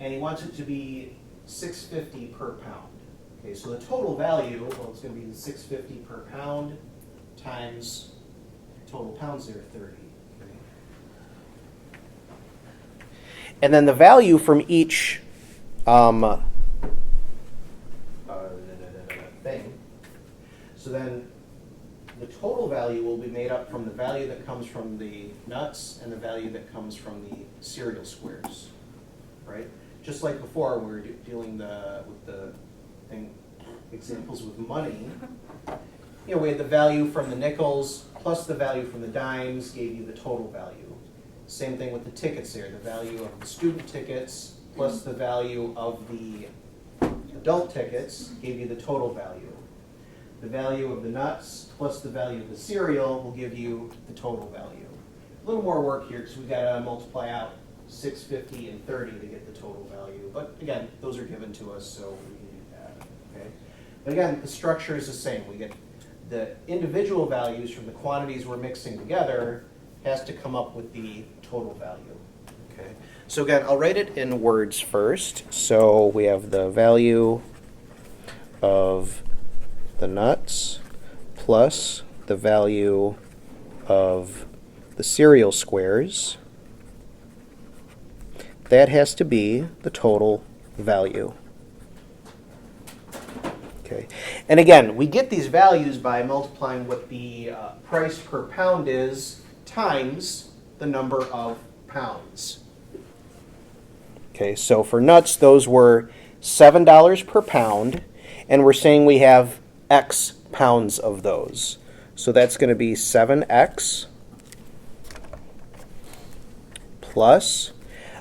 [SPEAKER 2] and he wants it to be $6.50 per pound. Okay, so the total value, well, it's going to be the $6.50 per pound times total pounds there, 30. Okay. And then the value from each thing. So then the total value will be made up from the value that comes from the nuts and the value that comes from the cereal squares, right? Just like before, we were dealing with the examples with money. You know, we had the value from the nickels plus the value from the dimes gave you the total value. Same thing with the tickets there. The value of the student tickets plus the value of the adult tickets gave you the total value. The value of the nuts plus the value of the cereal will give you the total value. A little more work here because we've got to multiply out 650 and 30 to get the total value. But again, those are given to us, so we can do that. Okay. But again, the structure is the same. We get the individual values from the quantities we're mixing together has to come up with the total value. Okay. So again, I'll write it in words first. So we have the value of the nuts plus the value of the cereal squares. That has to be the total value. Okay. And again, we get these values by multiplying what the price per pound is times the number of pounds. Okay, so for nuts, those were $7 per pound, and we're saying we have X pounds of those. So that's going to be 7X plus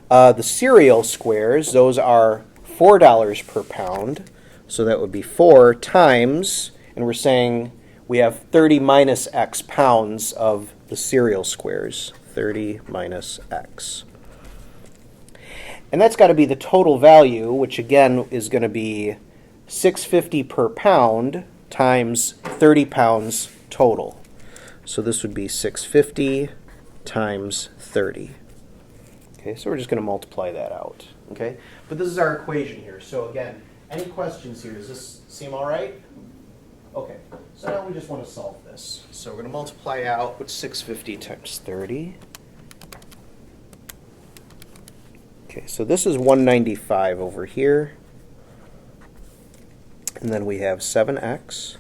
[SPEAKER 2] the cereal squares, those are $4 per pound. So that would be 4 times, and we're saying we have 30 minus X pounds of the cereal squares. 30 minus X. And that's got to be the total value, which again is going to be $6.50 per pound times 30 pounds total. So this would be $6.50 times 30. Okay, so we're just going to multiply that out. Okay, but this is our equation here. So again, any questions here? Does this seem all right? Okay, so now we just want to solve this. So we're going to multiply out with 650 times 30. Okay, so this is 195 over here. And then we have 7x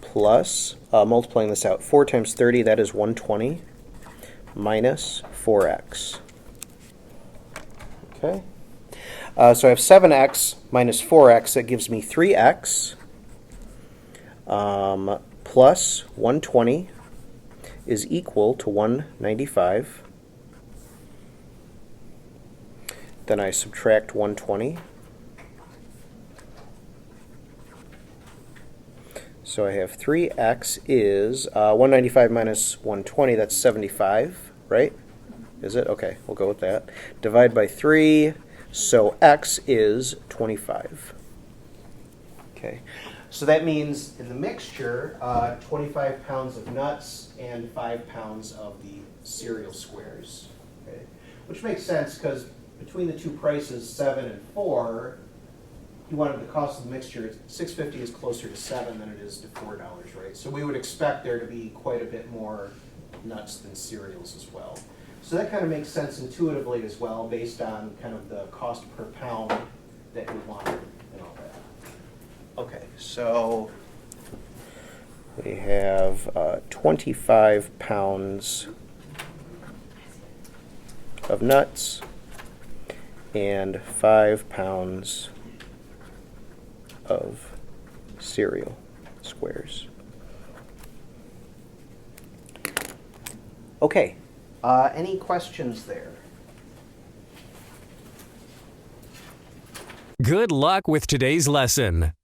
[SPEAKER 2] plus, multiplying this out, 4 times 30, that is 120, minus 4x. Okay. So I have 7x minus 4x, that gives me 3x, plus 120 is equal to 195. Then I subtract 120. So I have 3x is 195 minus 120, that's 75, right? Is it? Okay, we'll go with that. Divide by 3, so x is 25. Okay, so that means in the mixture, 25 pounds of nuts and 5 pounds of the cereal squares. Okay, which makes sense because between the two prices, 7 and 4, you wanted the cost of the mixture, $6.50 is closer to 7 than it is to $4, right? So we would expect there to be quite a bit more nuts than cereals as well. So that kind of makes sense intuitively as well, based on kind of the cost per pound that we wanted and all that. Okay, so we have 25 pounds of nuts and 5 pounds of cereal squares. Okay, any questions there?
[SPEAKER 1] Good luck with today's lesson.